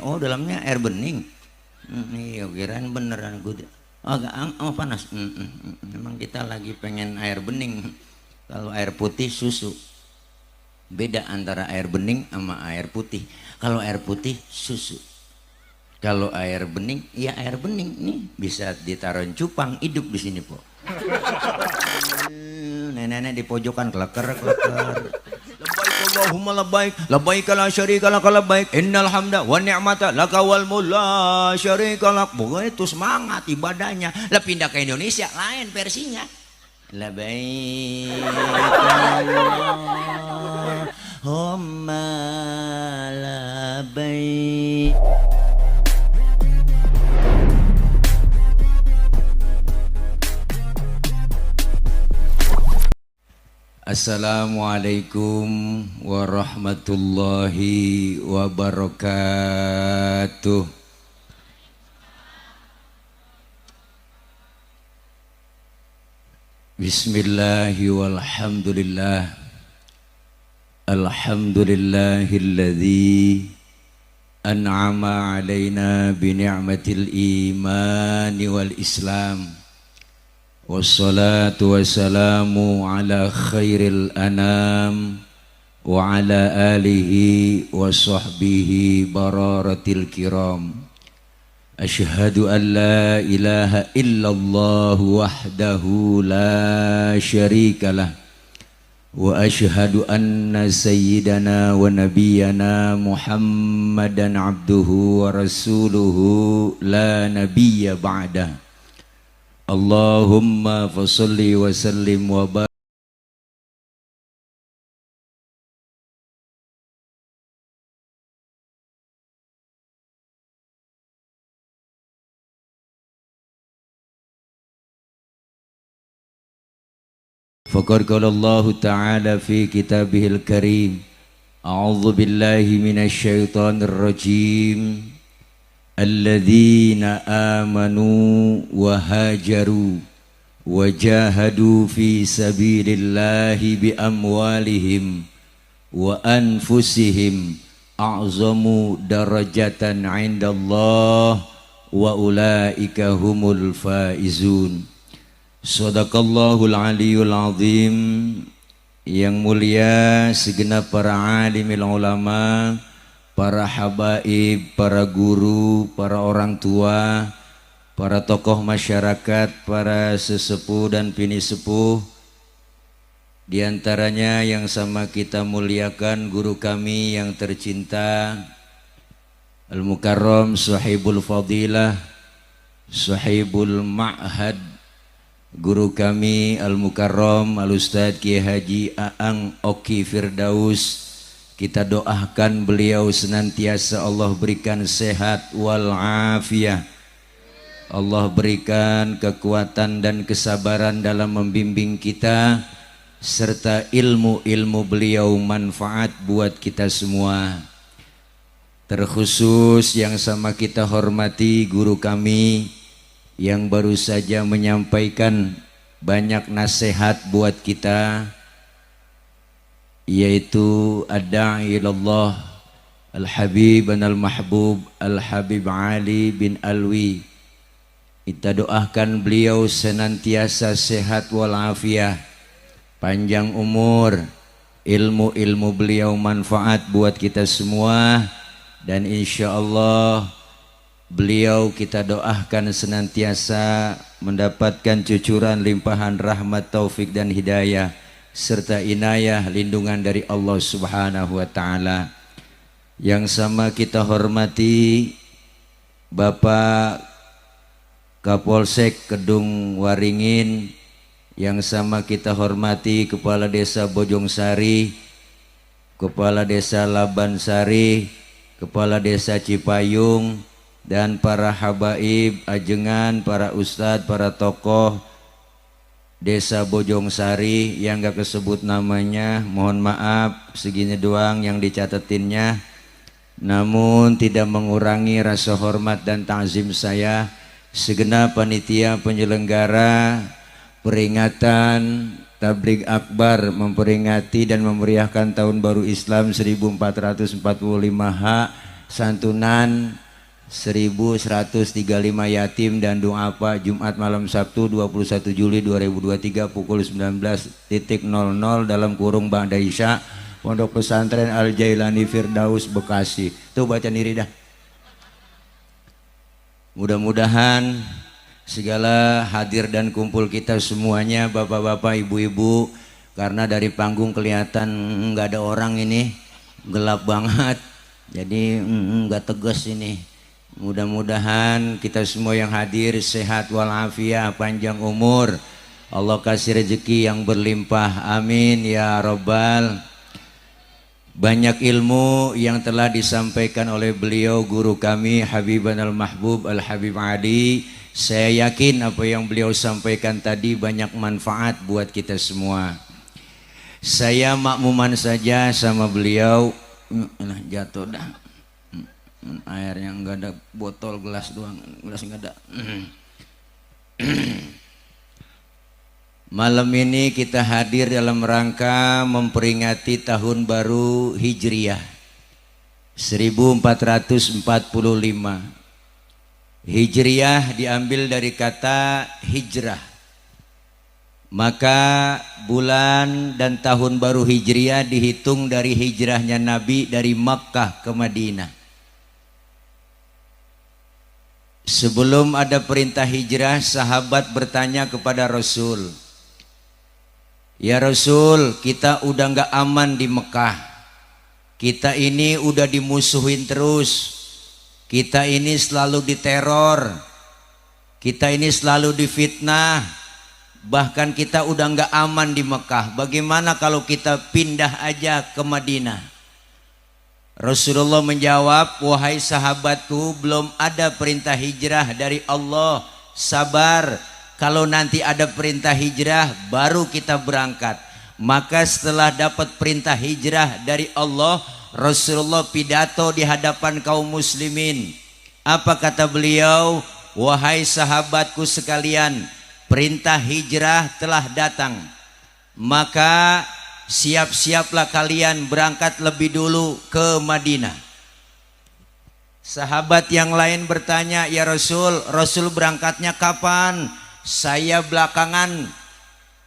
Oh dalamnya air bening. Iya kirain beneran gue. Agak panas. Memang kita lagi pengen air bening. Kalau air putih susu. Beda antara air bening sama air putih. Kalau air putih susu. Kalau air bening, ya air bening nih bisa ditaruh cupang hidup di sini po. Nenek-nenek di pojokan kleker. Labbaik Allahumma labbaik, labbaik la syarika lak labbaik, innal hamda wa ni'mata laka wal mulk la syarika lak. Pokoknya itu semangat ibadahnya. Lah pindah ke Indonesia lain versinya. Labbaik Allahumma labbaik. Assalamualaikum warahmatullahi wabarakatuh. Bismillahi walhamdulillah. Alhamdulillahilladzi an'ama alaina bi ni'matil imani wal islam. Wassalatu wassalamu ala khairil anam wa ala alihi wa sahbihi bararatil kiram. Ashhadu an la ilaha illallah wahdahu la syarikalah wa ashhadu anna sayyidana wa nabiyyana Muhammadan abduhu wa rasuluhu la nabiyya ba'dah. Allahumma fasalli wa sallim wa barik. Faqad qala Allah Ta'ala fi kitabihil karim. A'udzu billahi minasy syaithanir rajim. Alladzina amanu wa hajaru wa jahadu fi sabilillahi bi amwalihim wa anfusihim a'zamu darajatan 'indallah wa ulaika humul faizun. Shadaqallahul aliyul azim. Yang mulia segenap para alimil ulama, para habaib, para guru, para orang tua, para tokoh masyarakat, para sesepuh dan bini sepuh. Di antaranya yang sama kita muliakan guru kami yang tercinta, Al-Mukarram Sahibul Fadilah, Sahibul Ma'had, guru kami Al-Mukarram Al-Ustadz Kiai Haji Aang Oki Firdaus. Kita doakan beliau senantiasa Allah berikan sehat wal afiyah. Allah berikan kekuatan dan kesabaran dalam membimbing kita, serta ilmu-ilmu beliau manfaat buat kita semua. Terkhusus yang sama kita hormati guru kami yang baru saja menyampaikan banyak nasihat buat kita, yaitu ad-da'i ilallah Al-Habib Al-Mahbub Al-Habib Ali bin Alwi. Kita doakan beliau senantiasa sehat walafiat, panjang umur, ilmu-ilmu beliau manfaat buat kita semua, dan insya Allah beliau kita doakan senantiasa mendapatkan cucuran limpahan rahmat, taufik dan hidayah serta inayah lindungan dari Allah Subhanahu wa taala. Yang sama kita hormati Bapak Kapolsek Kedung Waringin, yang sama kita hormati Kepala Desa Bojongsari, Kepala Desa Labansari, Kepala Desa Cipayung, dan para habaib ajengan, para ustadz, para tokoh Desa Bojongsari yang gak kesebut namanya, mohon maaf, segini doang yang dicatatinnya. Namun tidak mengurangi rasa hormat dan ta'zim saya segenap panitia penyelenggara peringatan Tabligh Akbar memperingati dan memeriahkan Tahun Baru Islam 1445H santunan 1135 yatim dan duafa Jumat malam Sabtu 21 Juli 2023 pukul 19.00 dalam kurung Ba'da Isya Pondok Pesantren Al Jailani Firdaus Bekasi. Tuh baca diri dah. Mudah-mudahan segala hadir dan kumpul kita semuanya, bapak-bapak, ibu-ibu, karena dari panggung kelihatan nggak ada orang ini, gelap banget, jadi nggak tegas ini. Mudah-mudahan kita semua yang hadir sehat walafiat, panjang umur, Allah kasih rezeki yang berlimpah, amin ya robbal. Banyak ilmu yang telah disampaikan oleh beliau guru kami Habiban al-Mahbub Al-Habib Adi. Saya yakin apa yang beliau sampaikan tadi banyak manfaat buat kita semua. Saya makmuman saja sama beliau. Jatuh dah. Airnya enggak ada, botol gelas doang, gelas enggak ada. Malam ini kita hadir dalam rangka memperingati tahun baru Hijriah 1445. Hijriah diambil dari kata hijrah. Maka bulan dan tahun baru Hijriah dihitung dari hijrahnya Nabi dari Makkah ke Madinah. Sebelum ada perintah hijrah, sahabat bertanya kepada Rasul, ya Rasul, kita udah nggak aman di Mekah. Kita ini udah dimusuhin terus. Kita ini selalu diteror. Kita ini selalu difitnah. Bahkan kita udah nggak aman di Mekah. Bagaimana kalau kita pindah aja ke Madinah? Rasulullah menjawab, wahai sahabatku, belum ada perintah hijrah dari Allah. Sabar, kalau nanti ada perintah hijrah baru kita berangkat. Maka setelah dapat perintah hijrah dari Allah, Rasulullah pidato di hadapan kaum muslimin. Apa kata beliau? Wahai sahabatku sekalian, perintah hijrah telah datang. Maka siap-siaplah kalian berangkat lebih dulu ke Madinah. Sahabat yang lain bertanya, ya Rasul, Rasul berangkatnya kapan? Saya belakangan.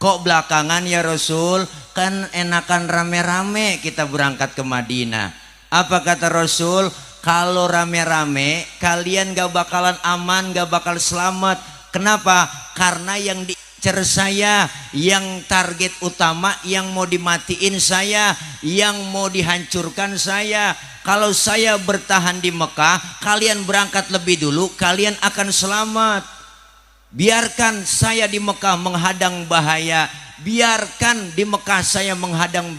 Kok belakangan ya Rasul? Kan enakan rame-rame kita berangkat ke Madinah. Apa kata Rasul? Kalau rame-rame kalian gak bakalan aman, gak bakal selamat. Kenapa? Karena yang diincar saya, yang target utama, yang mau dimatiin saya, yang mau dihancurkan saya. Kalau saya bertahan di Mekah, kalian berangkat lebih dulu, kalian akan selamat. Biarkan saya di Mekah menghadang bahaya. Biarkan di Mekah saya menghadang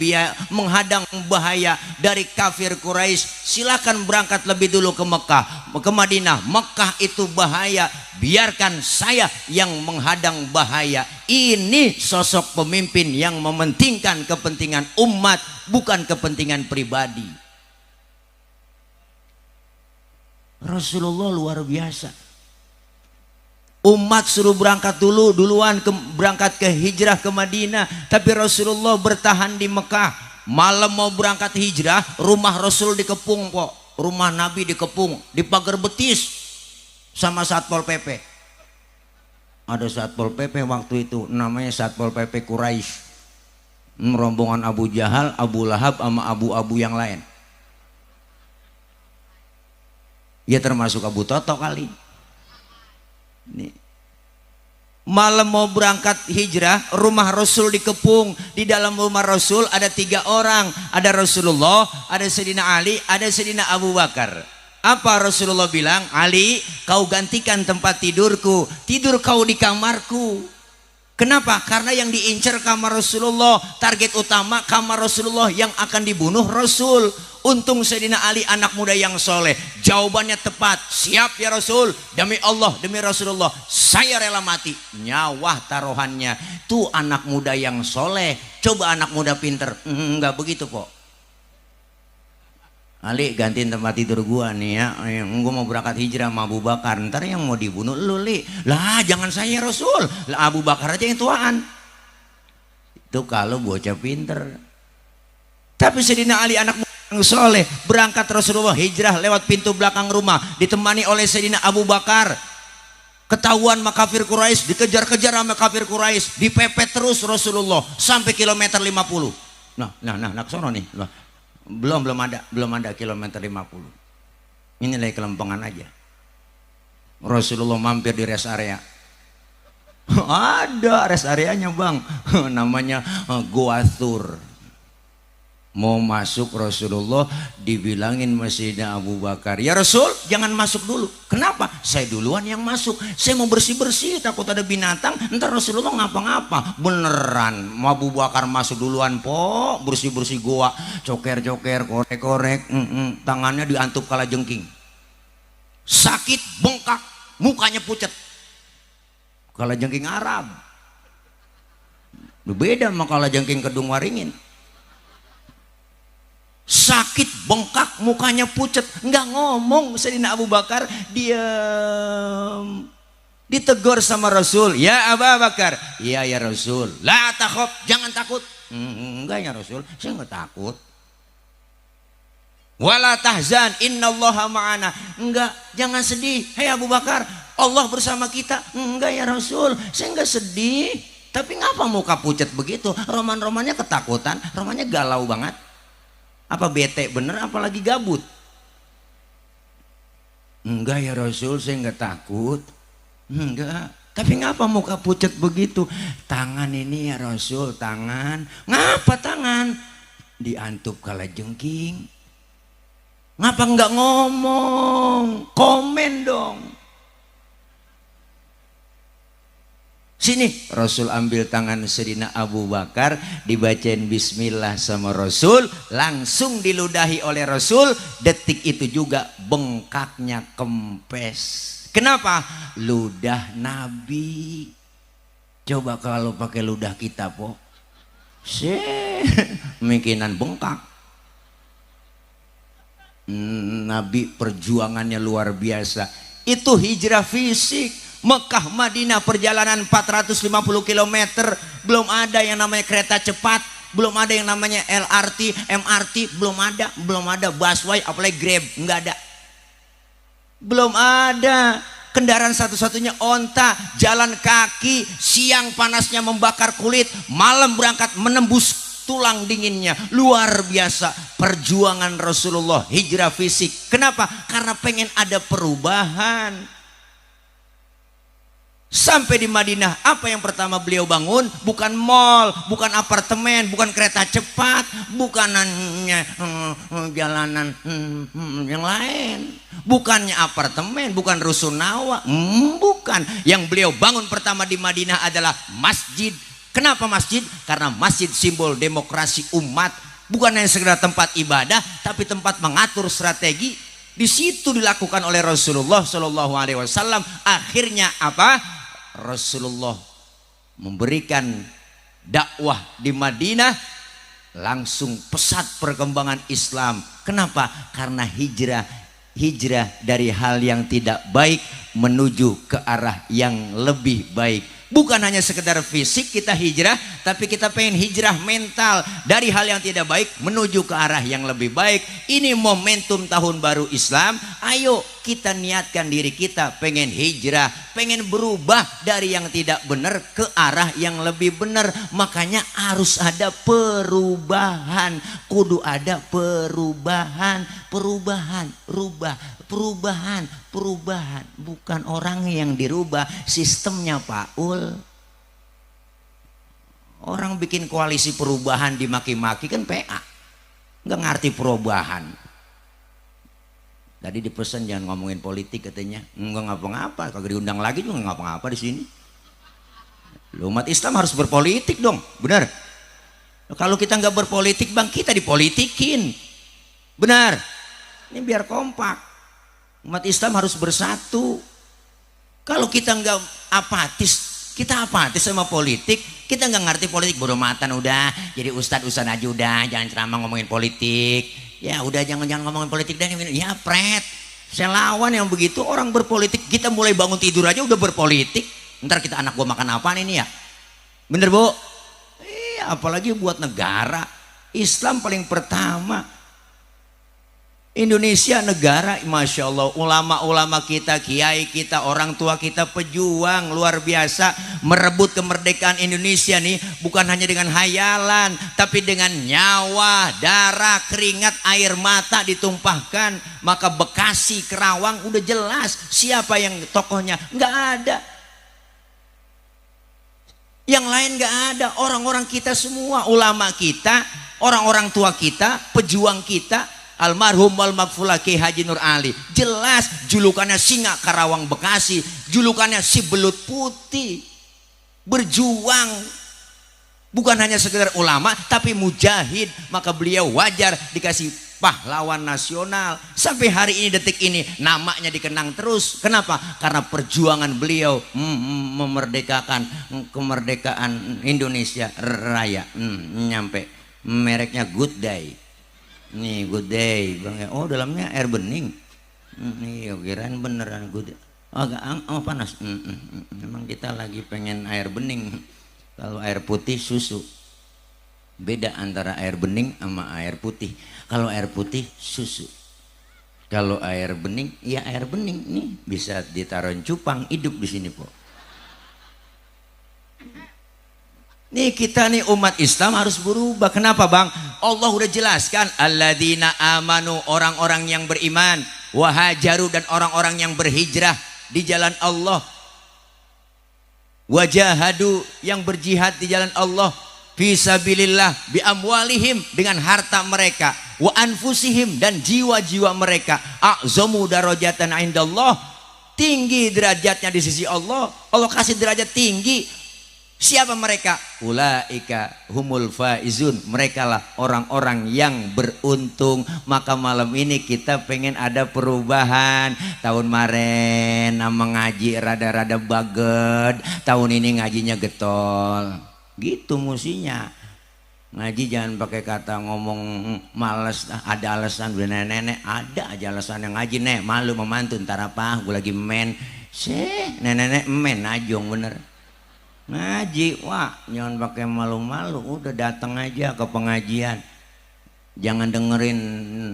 bahaya dari kafir Quraisy. Silakan berangkat lebih dulu ke Mekah, ke Madinah. Mekah itu bahaya. Biarkan saya yang menghadang bahaya. Ini sosok pemimpin yang mementingkan kepentingan umat, bukan kepentingan pribadi. Rasulullah luar biasa. Umat suruh berangkat duluan berangkat ke hijrah ke Madinah, tapi Rasulullah bertahan di Mekah. Malam mau berangkat hijrah, rumah Rasul dikepung kok. Rumah Nabi dikepung, dipagar betis sama Satpol PP. Ada Satpol PP waktu itu, namanya Satpol PP Quraisy. Rombongan Abu Jahal, Abu Lahab sama abu-abu yang lain. Ya termasuk Abu Toto kali. Nih. Malam mau berangkat hijrah, rumah Rasul dikepung. Di dalam rumah Rasul ada 3 orang. Ada Rasulullah, ada Sayyidina Ali, ada Sayyidina Abu Bakar. Apa Rasulullah bilang? Ali, kau gantikan tempat tidurku. Tidur kau di kamarku. Kenapa? Karena yang diincar kamar Rasulullah. Target utama kamar Rasulullah, yang akan dibunuh Rasul. Untung Sayyidina Ali anak muda yang soleh. Jawabannya tepat. Siap ya Rasul. Demi Allah, demi Rasulullah, saya rela mati. Nyawa taruhannya. Tuh anak muda yang soleh. Coba anak muda pinter. Enggak begitu kok. Ali, gantiin tempat tidur gua nih ya. Gua mau berangkat hijrah sama Abu Bakar. Ntar yang mau dibunuh lu, Li. Lah jangan saya Rasul. Lah Abu Bakar aja yang tuaan. Itu kalau bocah pinter. Tapi Sayyidina Ali anak muda soleh. Berangkat Rasulullah hijrah lewat pintu belakang rumah, ditemani oleh Sayyidina Abu Bakar. Ketahuan makafir Quraisy, dikejar-kejar sama kafir Quraisy, dipepet terus Rasulullah sampai kilometer 50. Nah, sono nih. Loh, belum ada kilometer 50. Ini lagi kelempengan aja. Rasulullah mampir di rest area. Ada rest areanya, Bang. Namanya Gua Thur. Mau masuk Rasulullah dibilangin Sayyidina Abu Bakar, ya Rasul jangan masuk dulu. Kenapa? Saya duluan yang masuk, saya mau bersih-bersih, takut ada binatang, ntar Rasulullah ngapa-ngapa. Beneran Abu Bakar masuk duluan, po, bersih-bersih gua, coker-coker, korek-korek, tangannya diantup kalajengking, sakit, bengkak, mukanya pucat. Kalajengking Arab beda sama kalajengking Kedung Waringin. Sakit, bengkak, mukanya pucat, nggak ngomong. Sayyidina Abu Bakar diam. Ditegur sama Rasul, ya Abu Bakar, iya ya Rasul, la takhaf, jangan takut. Enggak ya Rasul, saya nggak takut. Wala tahzan, innallaha ma'ana. Enggak, jangan sedih. Hei Abu Bakar, Allah bersama kita. Enggak ya Rasul, saya nggak sedih. Tapi ngapa muka pucat begitu? Roman-romannya ketakutan, romannya galau banget. Apa bete bener apalagi gabut? Enggak ya Rasul, saya enggak takut. Enggak. Tapi ngapa muka pucat begitu? Tangan ini ya Rasul, tangan. Ngapa tangan? Diantup kalajengking. Ngapa enggak ngomong? Komen dong. Sini, Rasul ambil tangan Sayyidina Abu Bakar, dibacain bismillah sama Rasul, langsung diludahi oleh Rasul. Detik itu juga bengkaknya kempes. Kenapa? Ludah Nabi. Coba kalau pakai ludah kita, po, kemungkinan bengkak. Nabi perjuangannya luar biasa. Itu hijrah fisik. Mekah Madinah perjalanan 450 km, belum ada yang namanya kereta cepat, belum ada yang namanya LRT, MRT, belum ada busway, apalagi Grab, nggak ada. Belum ada. Kendaraan satu-satunya onta, jalan kaki, siang panasnya membakar kulit, malam berangkat menembus tulang dinginnya. Luar biasa perjuangan Rasulullah, hijrah fisik. Kenapa? Karena pengen ada perubahan. Sampai di Madinah, apa yang pertama beliau bangun? Bukan mall, bukan apartemen, bukan kereta cepat, bukan jalanan yang lain, bukannya apartemen, bukan rusunawa, bukan. Yang beliau bangun pertama di Madinah adalah masjid. Kenapa masjid? Karena masjid simbol demokrasi umat, bukan hanya sekedar tempat ibadah, tapi tempat mengatur strategi. Di situ dilakukan oleh Rasulullah Shallallahu Alaihi Wasallam. Akhirnya apa? Rasulullah memberikan dakwah di Madinah, langsung pesat perkembangan Islam. Kenapa? Karena hijrah dari hal yang tidak baik menuju ke arah yang lebih baik. Bukan hanya sekedar fisik kita hijrah, tapi kita pengen hijrah mental, dari hal yang tidak baik menuju ke arah yang lebih baik. Ini momentum tahun baru Islam. Ayo kita niatkan diri kita pengen hijrah, pengen berubah dari yang tidak benar ke arah yang lebih benar. Makanya harus ada perubahan, kudu ada perubahan, perubahan, bukan orang yang dirubah, sistemnya, Pak Ul. Orang bikin koalisi perubahan dimaki-maki kan PA, nggak ngerti perubahan. Tadi dipesan jangan ngomongin politik katanya, nggak ngapa-ngapa, kagak diundang lagi juga nggak ngapa-ngapa di sini. Umat Islam harus berpolitik dong, benar. Kalau kita nggak berpolitik, Bang, kita dipolitikin, benar. Ini biar kompak. Umat Islam harus bersatu. Kalau kita nggak apatis, kita apatis sama politik, kita nggak ngerti politik, bodo matan udah jadi ustadz aja udah, jangan ceramah ngomongin politik. Ya udah jangan ngomongin politik dan ya pret. Saya lawan yang begitu orang berpolitik. Kita mulai bangun tidur aja udah berpolitik. Ntar kita anak gua makan apaan ini ya? Bener Bu? Iya, apalagi buat negara. Islam paling pertama. Indonesia negara, Masya Allah, ulama-ulama kita, kiai kita, orang tua kita pejuang luar biasa merebut kemerdekaan Indonesia nih, bukan hanya dengan hayalan tapi dengan nyawa, darah, keringat, air mata ditumpahkan. Maka Bekasi, Kerawang udah jelas siapa yang tokohnya, nggak ada. Yang lain nggak ada, orang-orang kita semua, ulama kita, orang-orang tua kita, pejuang kita. Almarhum wal maghfurlah Ki Haji Nur Ali, jelas julukannya Singa Karawang Bekasi, julukannya si belut putih. Berjuang bukan hanya sekedar ulama tapi mujahid, maka beliau wajar dikasih pahlawan nasional. Sampai hari ini, detik ini, namanya dikenang terus. Kenapa? Karena perjuangan beliau memerdekakan kemerdekaan Indonesia Raya. Nyampe mereknya Good Day. Nih Good Day, Bang. Oh, dalamnya air bening. Nih kirain beneran Good Day. Agak panas. Memang kita lagi pengen air bening. Kalau air putih susu. Beda antara air bening sama air putih. Kalau air putih susu. Kalau air bening, ya air bening nih bisa ditaruh cupang hidup di sini, Po. Nih kita nih umat Islam harus berubah. Kenapa, Bang? Allah udah jelaskan, alladzina amanu, orang-orang yang beriman, wahajaru, dan orang-orang yang berhijrah di jalan Allah, wajahadu, yang berjihad di jalan Allah, fisabilillah, bi amwalihim, dengan harta mereka, wa anfusihim, dan jiwa-jiwa mereka, a'zamu darajatan indallah, tinggi derajatnya di sisi Allah. Allah kasih derajat tinggi. Siapa mereka? Ulaika humul faizun, mereka lah orang-orang yang beruntung. Maka malam ini kita pengen ada perubahan. Tahun kemarin nama ngaji rada-rada baget, tahun ini ngajinya getol. Gitu musinya. Ngaji jangan pakai kata ngomong males, ada alasan nenek-nenek, ada aja alasan yang ngaji. Nek malu memantu, ntar apa gue lagi men. Nenek-nenek men najong bener. Ngaji, wah jangan pakai malu-malu, udah datang aja ke pengajian. Jangan dengerin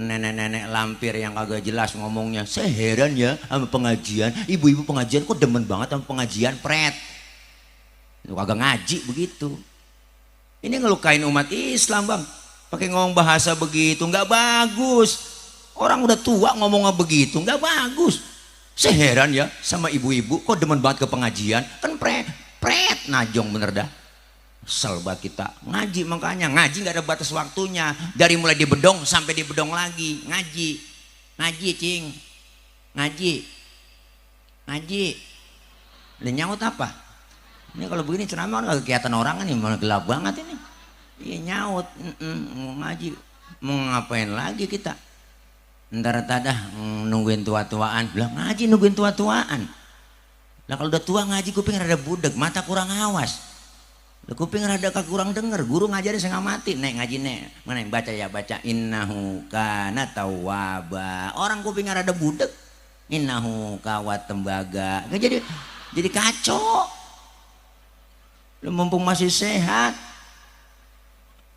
nenek-nenek lampir yang kagak jelas ngomongnya. Saya heran ya sama pengajian, ibu-ibu pengajian kok demen banget sama pengajian, pret. Kagak ngaji begitu. Ini ngelukain umat Islam, Bang. Pakai ngomong bahasa begitu, nggak bagus. Orang udah tua ngomongnya begitu, nggak bagus. Saya heran ya sama ibu-ibu kok demen banget ke pengajian, kan pret najong bener dah. Kesel banget kita ngaji. Makanya ngaji nggak ada batas waktunya, dari mulai di bedong sampai di bedong lagi ngaji cing, ngaji dan nyaut apa ini? Kalau begini ceramah nggak kelihatan orang nih, malah gelap banget ini. Iya nyaut. Ngaji mau ngapain lagi kita? Ntar tadah nungguin tua-tuaan, bilang ngaji nungguin tua-tuaan. Lah kalau udah tua ngaji kuping rada budek, mata kurang awas. Lah kuping rada kurang denger, guru ngajarin saya mati. Nek ngaji nek, mana yang baca ya baca innahu kana tawwaba. Orang kuping rada budek, innahu kawat tembaga. Jadi kacau. Lu mumpung masih sehat.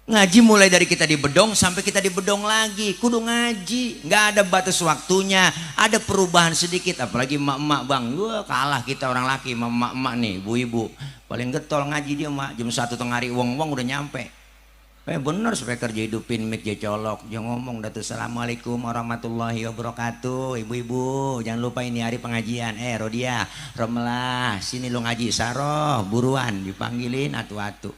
Ngaji mulai dari kita di bedong sampai kita di bedong lagi, kudu ngaji, nggak ada batas waktunya. Ada perubahan sedikit, apalagi emak-emak, Bang. Wah, kalah kita orang laki, emak-emak nih, ibu-ibu paling getol ngaji dia, mak. Jam 1 tengah hari wong-wong udah nyampe. Bener speaker jadi hidupin mic jadi colok, jangan ngomong datu. Assalamualaikum warahmatullahi wabarakatuh. Ibu-ibu jangan lupa ini hari pengajian. Rodia, Romelah, sini lu ngaji. Saroh buruan dipanggilin atu-atu.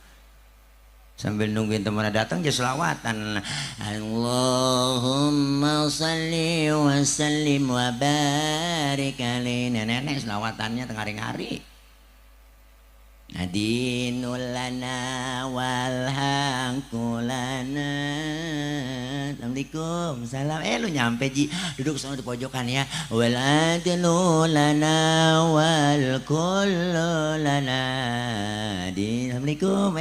Sambil nungguin teman datang dia selawatan. Allahumma salli wa sallim wa barik alaihi. Nenek selawatannya tengah hari. Adinul lana wal haqulana. Assalamualaikum. Salam. Lu nyampe Ji. Duduk sama di pojokan ya. Wal adlu lana wal kullu lana. Assalamualaikum.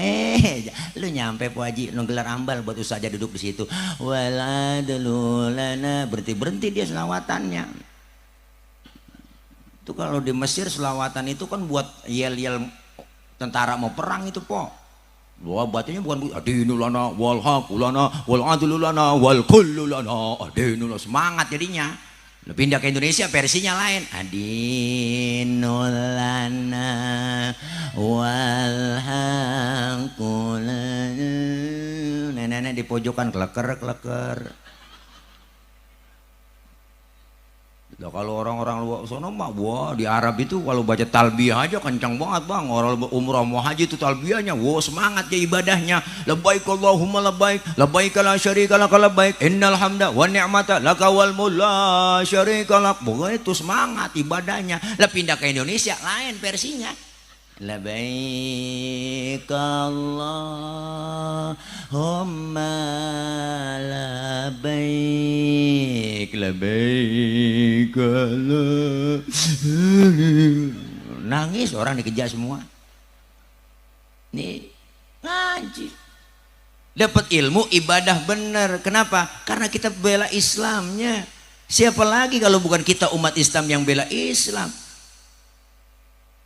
Lu nyampe Po Haji, lu gelar ambal buat usaha aja duduk di situ. Wal adlu lana. Berhenti dia selawatannya. Itu kalau di Mesir selawatan itu kan buat yel-yel tentara mau perang itu, Po. Wah, bacanya bukan adinu lana wal haqu lana wal adlu lana wal kullu lana adinu lana. Semangat jadinya. Pindah ke Indonesia versinya lain. Adinu lana wal haqu lana. Nenek-nenek di pojokan kleker. Nah, kalau orang-orang luar sana mah, wah di Arab itu kalau baca talbiyah aja kencang banget bang. Orang umrah mau haji itu talbiyahnya, wah semangat ya ibadahnya. Labbaik Allahumma labbaik, labbaik la syarika lak labbaik, innal hamda wan ni'mata laka wal mulk la syarika lak. Pokoknya itu semangat ibadahnya. Lah pindah ke Indonesia lain versinya. Labbaik Allahumma labbaik, labbaik Allah. Nangis orang dikejar semua. Nih ngaji dapat ilmu ibadah bener. Kenapa? Karena kita bela Islamnya. Siapa lagi kalau bukan kita umat Islam yang bela Islam?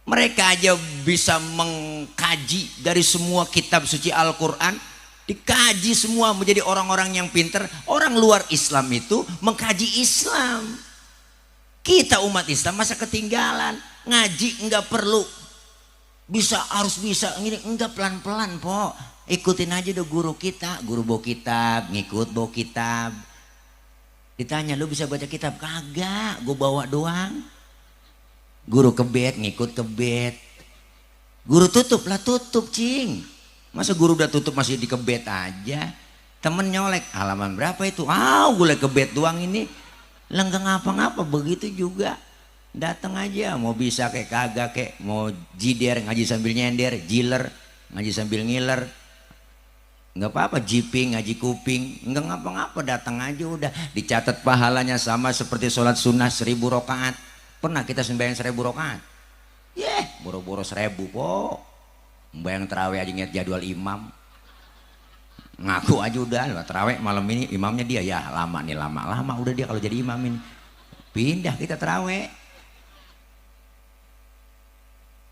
Mereka aja bisa mengkaji dari semua kitab suci Al-Quran, dikaji semua menjadi orang-orang yang pinter. Orang luar Islam itu mengkaji Islam. Kita umat Islam masa ketinggalan. Ngaji enggak perlu bisa, harus bisa ini, enggak, pelan-pelan po. Ikutin aja deh guru kita, guru bawa kitab, ngikut bawa kitab. Ditanya lu bisa baca kitab? Kagak, gue bawa doang. Guru kebet, ngikut kebet. Guru tutup lah, tutup cing. Masa guru udah tutup masih di kebet aja? Temen nyolek, halaman berapa itu? Gue kebet doang ini. Lenggeng ngapa-ngapa, begitu juga. Datang aja, mau bisa kayak kagak kayak, mau jider ngaji sambil nyender, jiler ngaji sambil ngiler. Nggak apa-apa, jiping ngaji kuping, nggak ngapa-ngapa, datang aja udah. Dicatat pahalanya sama seperti sholat sunnah 1000 rakaat. Pernah kita sembahyang 1000 rakaat? Boro-boro 1000 kok. Sembahyang terawih aja ngeliat jadwal imam. Ngaku aja udah, terawih malam ini imamnya dia. Ya lama nih, lama udah dia kalau jadi imam ini. Pindah kita terawih.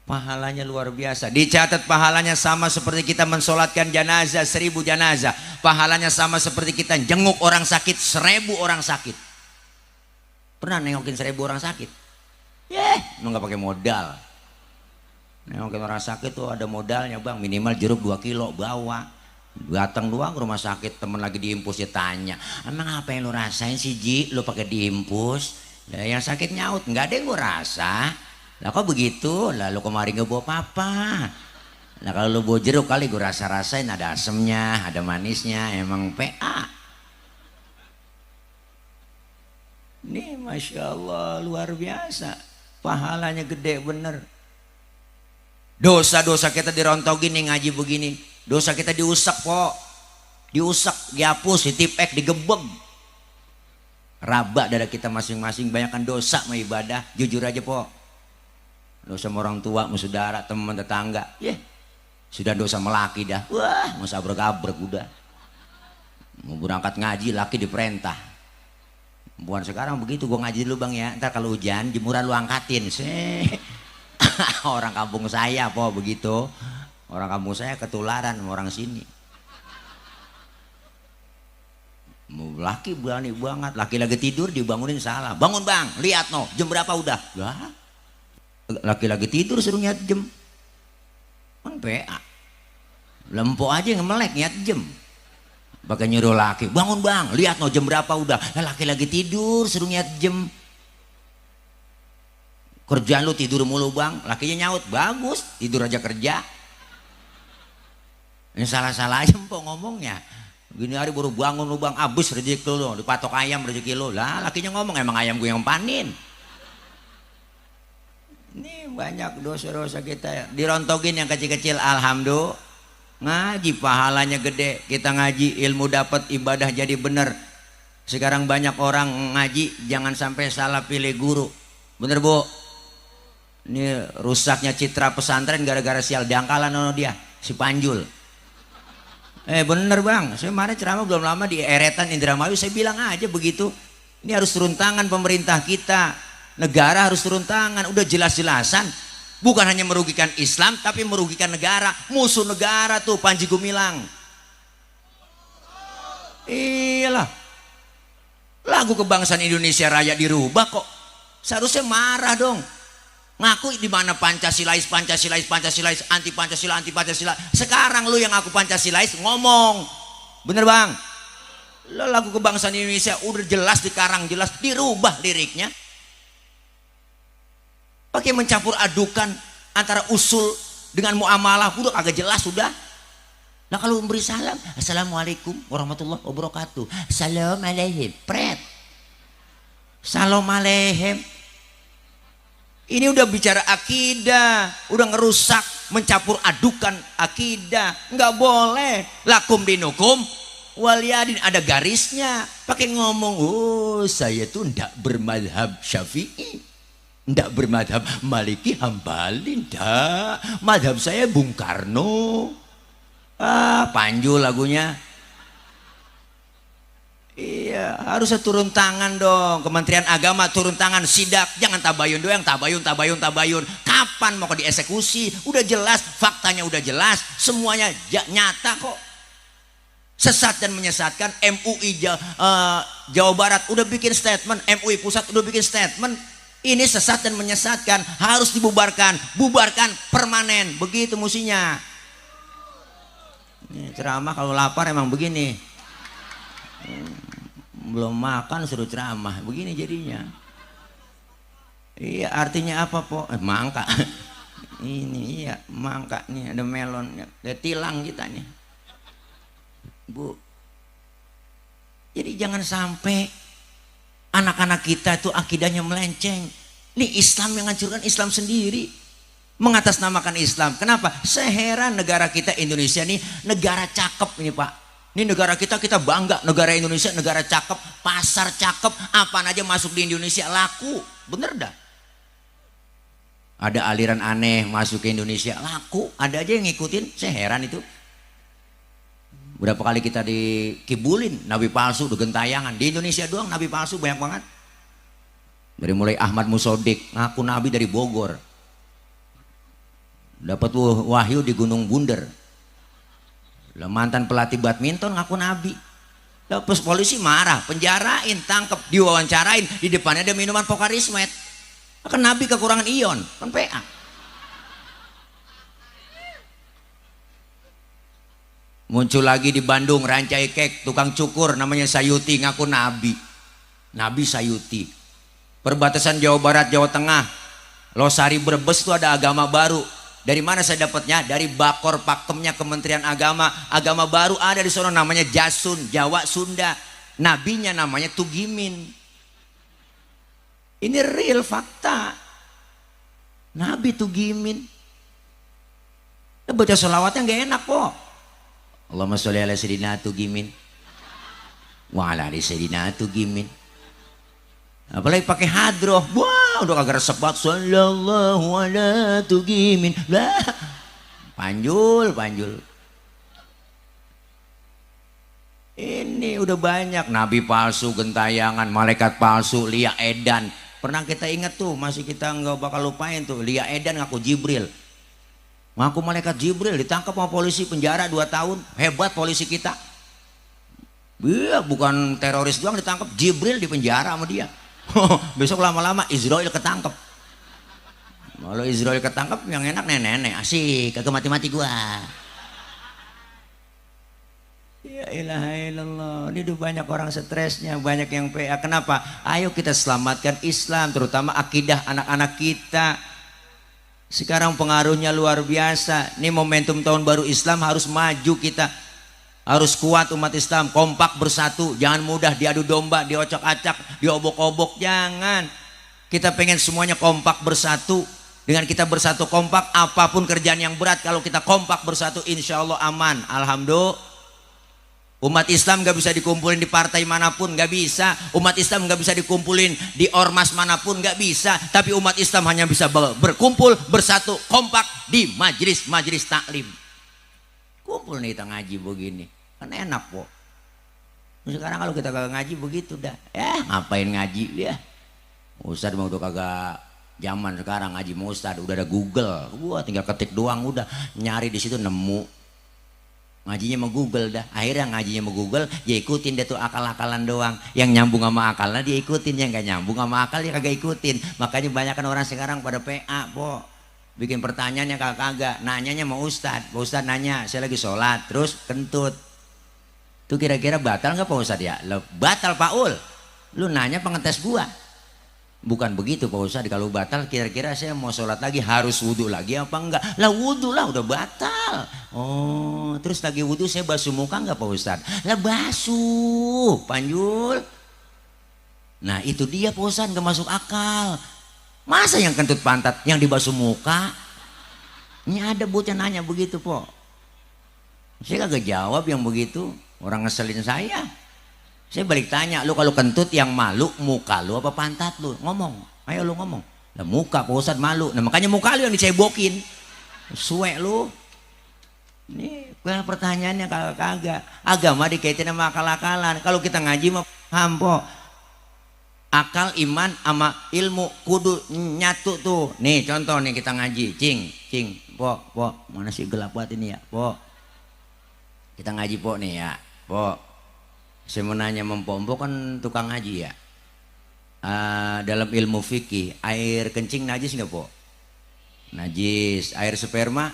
Pahalanya luar biasa. Dicatat pahalanya sama seperti kita mensolatkan jenazah 1000 jenazah. Pahalanya sama seperti kita jenguk orang sakit 1000 orang sakit. Pernah nengokin 1000 orang sakit? Lu nggak pakai modal. Nengokin orang sakit tuh ada modalnya bang, minimal jeruk 2 kilo bawa. Datang doang ke rumah sakit, temen lagi diimpus, dia tanya, emang apa yang lu rasain sih Ji, lu pakai diimpus? Nah, yang sakit nyaut, nggak ada yang gua rasa. Lah kok begitu? Lah lu kemarin nggak bawa apa-apa. Nah kalau lu bawa jeruk kali gua rasa-rasain, ada asemnya, ada manisnya, emang PA. Nih Masya Allah luar biasa, pahalanya gede bener. Dosa-dosa kita dirontogin nih ngaji begini. Dosa kita diusak kok, diusak, dihapus, ditipek, digebeg. Raba dada kita masing-masing, banyakkan dosa sama ibadah. Jujur aja po, dosa sama orang tua, sama saudara, teman, tetangga. Sudah dosa melaki dah, wah mau sabrek-abrek udah. Mau berangkat ngaji laki diperintah. Bukan sekarang begitu, gue ngaji dulu bang ya, ntar kalau hujan jemuran lu angkatin. Orang kampung saya po begitu. Orang kampung saya ketularan sama orang sini. Laki berani banget, laki lagi tidur dibangunin salah. Bangun bang, lihat no, jam berapa udah? Lah, laki lagi tidur suruh nyat jam. Kan PA. Lempo aja yang melek nyat jam. Pakai nyuruh laki, bangun bang, lihat no jam berapa udah? Lah laki lagi tidur suruh nyat jam. Kerjaan lu tidur mulu bang, lakinya nyaut, bagus, tidur aja kerja. Ini salah-salah aja empok ngomongnya. Gini hari baru bangun lu bang, abis rezeki lu, dipatok ayam rezeki lu. Lah lakinya ngomong, emang ayam gue yang panin. Ini banyak dosa-dosa kita ya. Dirontogin yang kecil-kecil, alhamdulillah. Ngaji pahalanya gede, kita ngaji ilmu dapat, ibadah jadi bener. Sekarang banyak orang ngaji jangan sampai salah pilih guru. Bener bu? Ini rusaknya citra pesantren gara-gara sial dangkalan ono dia, si Panjul. Bener bang, saya kemarin ceramah belum lama di Eretan Indramayu, saya bilang aja begitu. Ini harus turun tangan pemerintah kita, negara harus turun tangan. Udah jelas-jelasan Bukan hanya merugikan Islam, tapi merugikan negara. Musuh negara tuh Panji Gumilang. Iyalah, lagu kebangsaan Indonesia Raya dirubah kok. Seharusnya marah dong. Ngaku di mana Pancasilais, Pancasilais, Pancasilais, anti Pancasila, anti Pancasila. Sekarang lu yang ngaku Pancasilais ngomong. Bener bang? Lo lagu kebangsaan Indonesia udah jelas dikarang, jelas dirubah liriknya. Pakai mencampur adukan antara usul dengan muamalah, udah agak jelas sudah. Nah kalau memberi salam, assalamualaikum warahmatullahi wabarakatuh, salam alaihim, pret, salam alaihim. Ini udah bicara akidah, udah ngerusak, mencampur adukan akidah, nggak boleh. Lakum dinukum waliyadin, ada garisnya. Pakai ngomong, oh saya tuh ndak bermadhab Syafi'i, ndak bermadhab Maliki, Hambali, ndak. Madhab saya Bung Karno. Ah, panjul lagunya. Iya, harusnya turun tangan dong. Kementerian Agama turun tangan, sidak, jangan tabayun doang, tabayun, tabayun, tabayun. Kapan mau dieksekusi? Udah jelas, faktanya udah jelas, semuanya nyata kok. Sesat dan menyesatkan. MUI Jawa Barat udah bikin statement, MUI Pusat udah bikin statement. Ini sesat dan menyesatkan, harus dibubarkan, bubarkan permanen. Begitu musinya. Ini ceramah kalau lapar emang begini, belum makan suruh ceramah, begini jadinya. Iya, artinya apa po? Mangka. Ini iya mangka nih, ada melon, ada tilang kita nih, Bu. Jadi jangan sampai anak-anak kita tuh akidahnya melenceng. Ini Islam yang hancurkan Islam sendiri. Mengatasnamakan Islam. Kenapa? Saya heran negara kita Indonesia nih negara cakep ini Pak. Ini negara kita bangga, negara Indonesia negara cakep, pasar cakep, apaan aja masuk di Indonesia laku. Bener dah. Ada aliran aneh masuk ke Indonesia laku, ada aja yang ngikutin. Saya heran itu. Berapa kali kita dikibulin nabi palsu, gentayangan. Di Indonesia doang nabi palsu banyak banget. Dari mulai Ahmad Musodik ngaku nabi dari Bogor, dapat wahyu di Gunung Bunder. Lah mantan pelatih badminton ngaku nabi. Terus polisi marah, penjarain, tangkap, diwawancarain, di depannya ada minuman Pokarismet. Kan nabi kekurangan ion, kan PA. Muncul lagi di Bandung Rancai Kek, tukang cukur namanya Sayuti ngaku nabi. Nabi Sayuti. Perbatasan Jawa Barat, Jawa Tengah, Losari Brebes itu ada agama baru. Dari mana saya dapatnya? Dari Bakor Pakemnya Kementerian Agama. Agama baru ada di sana namanya Jasun, Jawa Sunda. Nabinya namanya Tugimin. Ini real fakta. Nabi Tugimin. Baca sholawatnya nggak enak kok. Allahumma sholli ala sayyidina Tugimin wa ala ali sayyidina Tugimin. Apalagi pakai hadroh, wah udah kagak resep banget. Sallallahu ala Tugimin lah, panjul. Ini udah banyak nabi palsu, gentayangan, malaikat palsu, Lia Edan. Pernah kita ingat tuh, masih kita nggak bakal lupain tuh. Lia Edan ngaku Jibril, ngaku malaikat Jibril, ditangkap sama polisi, penjara 2 tahun. Hebat polisi kita. Iya, bukan teroris doang ditangkap, Jibril di penjara sama dia. Besok lama-lama Israel ketangkep. Kalau Israel ketangkep yang enak nenek-nenek, asik, kagak mati-mati gua. Ya ilaha illallah. Ini udah banyak orang stresnya, banyak yang PA. Kenapa? Ayo kita selamatkan Islam, terutama akidah anak-anak kita. Sekarang pengaruhnya luar biasa. Ini momentum tahun baru Islam, harus maju kita. Harus kuat umat Islam, kompak bersatu, jangan mudah diadu domba, diocok-acak, diobok-obok, jangan. Kita pengen semuanya kompak bersatu. Dengan kita bersatu kompak, apapun kerjaan yang berat, kalau kita kompak bersatu, insya Allah aman. Alhamdulillah. Umat Islam gak bisa dikumpulin di partai manapun, gak bisa. Umat Islam gak bisa dikumpulin di ormas manapun, gak bisa. Tapi umat Islam hanya bisa berkumpul, bersatu, kompak di majelis taklim. Kumpul nih kita ngaji begini, kan enak kok. Sekarang kalau kita kagak ngaji begitu dah, ngapain ngaji ya? Ustadz mau tuh kagak Zaman sekarang ngaji mau Ustad udah ada Google, gua tinggal ketik doang udah nyari di situ nemu. Ngajinya sama Google dah. Akhirnya ngajinya sama Google, ya ikutin dia tuh akal-akalan doang. Yang nyambung sama akalnya dia ikutin, yang gak nyambung sama akal dia kagak ikutin. Makanya banyak kan orang sekarang pada PA, po. Bikin pertanyaannya kagak, nanyanya sama Ustad. Pak Ustad nanya, saya lagi sholat, terus kentut. Tuh kira-kira batal nggak Pak Ustad ya? Batal Pak Ul. Lu nanya pengetes gua. Bukan begitu Pak Ustad, kalau batal kira-kira saya mau sholat lagi harus wudhu lagi apa enggak? Lah wudhu lah udah batal. Oh, terus lagi wudhu saya basuh muka enggak Pak Ustad? Lah basuh, Panjul. Nah itu dia Pak Ustad, nggak masuk akal. Masa yang kentut pantat yang dibasuh muka? Ini ada bocah nanya begitu po. Saya kagak jawab yang begitu. Orang ngeselin saya. Saya balik tanya, lu kalau kentut yang malu muka lu apa pantat lu? Ngomong, ayo lu ngomong. Nah muka Pak Ustad malu. Nah makanya muka lu yang dicebokin. Suwe lu. Ini pertanyaannya kagak. Agama dikaitin sama akal-akalan. Kalau kita ngaji mah paham po. Akal, iman, sama ilmu kudu nyatu tuh. Nih contoh nih kita ngaji, cing, po, mana sih gelap banget ini ya, po. Kita ngaji po nih ya, po. Saya mau nanya mempompo kan tukang ngaji ya. Dalam ilmu fikih, air kencing najis nggak po? Najis. Air sperma?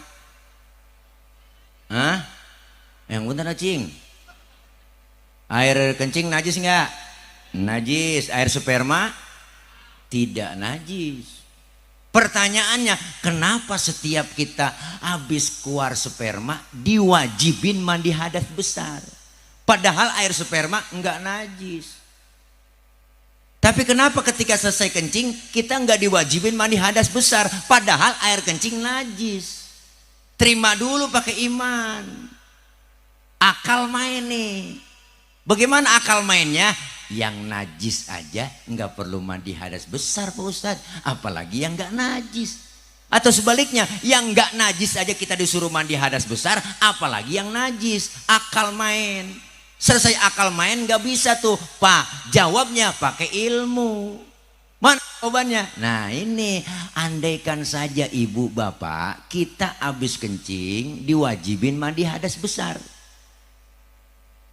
Hah? Yang bener cing. Air kencing najis nggak? Najis. Air sperma tidak najis. Pertanyaannya, kenapa setiap kita habis keluar sperma diwajibin mandi hadas besar, padahal air sperma enggak najis? Tapi kenapa ketika selesai kencing kita enggak diwajibin mandi hadas besar, padahal air kencing najis? Terima dulu pakai iman. Akal main nih. Bagaimana akal mainnya? Yang najis aja nggak perlu mandi hadas besar Pak Ustadz, apalagi yang nggak najis. Atau sebaliknya, yang nggak najis aja kita disuruh mandi hadas besar, apalagi yang najis. Akal main. Selesai akal main nggak bisa tuh Pak, jawabnya pakai ilmu. Mana jawabannya? Nah ini, andaikan saja ibu bapak kita habis kencing diwajibin mandi hadas besar.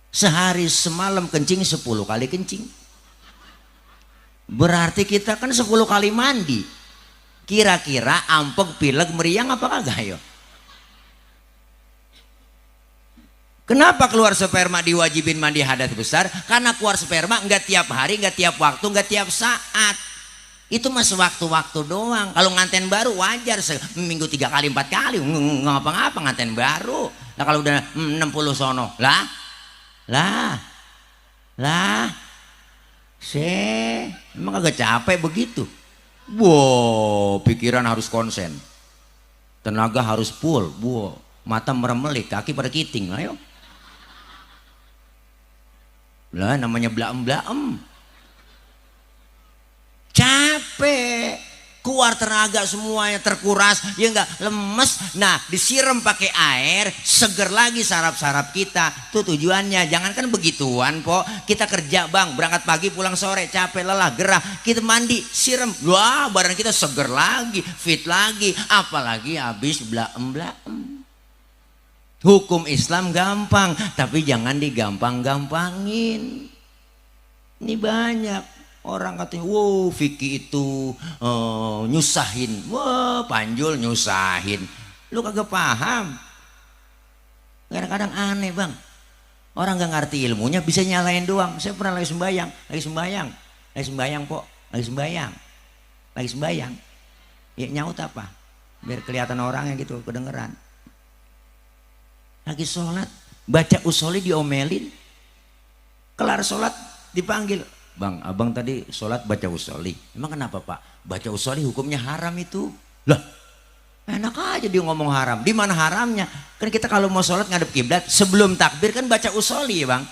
Sehari semalam kencing 10 kali kencing. Berarti kita kan 10 kali mandi. Kira-kira ampek, pilek, meriang apa kagak yo? Kenapa keluar sperma diwajibin mandi hadas besar? Karena keluar sperma enggak tiap hari, enggak tiap waktu, enggak tiap saat. Itu mah sewaktu-waktu doang. Kalau nganten baru wajar seminggu 3 kali 4 kali, ngapa-ngapa nganten baru. Nah kalau udah 60 sono lah emang kagak capek begitu? Wow, pikiran harus konsen, tenaga harus full, mata meremelik, kaki pada kiting, ayo lah namanya blaem capek, keluar tenaga semuanya terkuras, ya enggak, lemes. Nah disiram pakai air seger lagi saraf-saraf kita. Tuh tujuannya. Jangan kan begituan po, kita kerja bang, berangkat pagi pulang sore, capek lelah gerah, kita mandi siram, wah badan kita seger lagi, fit lagi. Apalagi habis blaem. Hukum Islam gampang, tapi jangan digampang-gampangin. Ini banyak orang katanya, wow fikih itu nyusahin. Wah Panjul nyusahin. Lu kagak paham. Kadang-kadang aneh bang. Orang gak ngerti ilmunya bisa nyalain doang. Saya pernah lagi sembayang po, lagi sembayang. Ya nyaut apa? Biar kelihatan orangnya gitu, kedengeran. Lagi sholat, baca usoli diomelin. Kelar sholat dipanggil. Bang, abang tadi sholat baca usoli. Emang kenapa pak? Baca usoli hukumnya haram itu. Lah, enak aja dia ngomong haram. Di mana haramnya? Kan kita kalau mau sholat ngadep kiblat sebelum takbir kan baca usoli ya bang.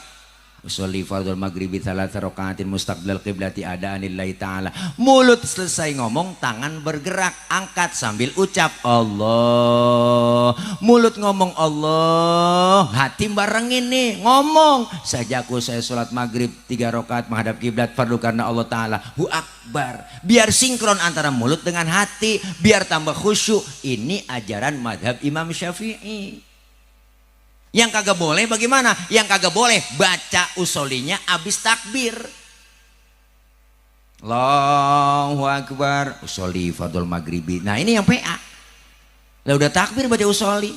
usolli fardhul maghribi thalatha rakaatin mustaqbilal qiblati adaanillahi ta'ala. Mulut selesai ngomong, tangan bergerak, angkat sambil ucap Allah. Mulut ngomong Allah, hati barengin nih ngomong, sajaku saya sholat maghrib 3 rakaat menghadap kiblat fardu karena Allah Ta'ala, hu akbar. Biar sinkron antara mulut dengan hati, biar tambah khusyuk. Ini ajaran madhab Imam Syafi'i. Yang kagak boleh bagaimana? Yang kagak boleh baca usolinya abis takbir. Allahu Akbar, usoli fardhul maghribi. Nah ini yang PA. Lah udah takbir baca usoli.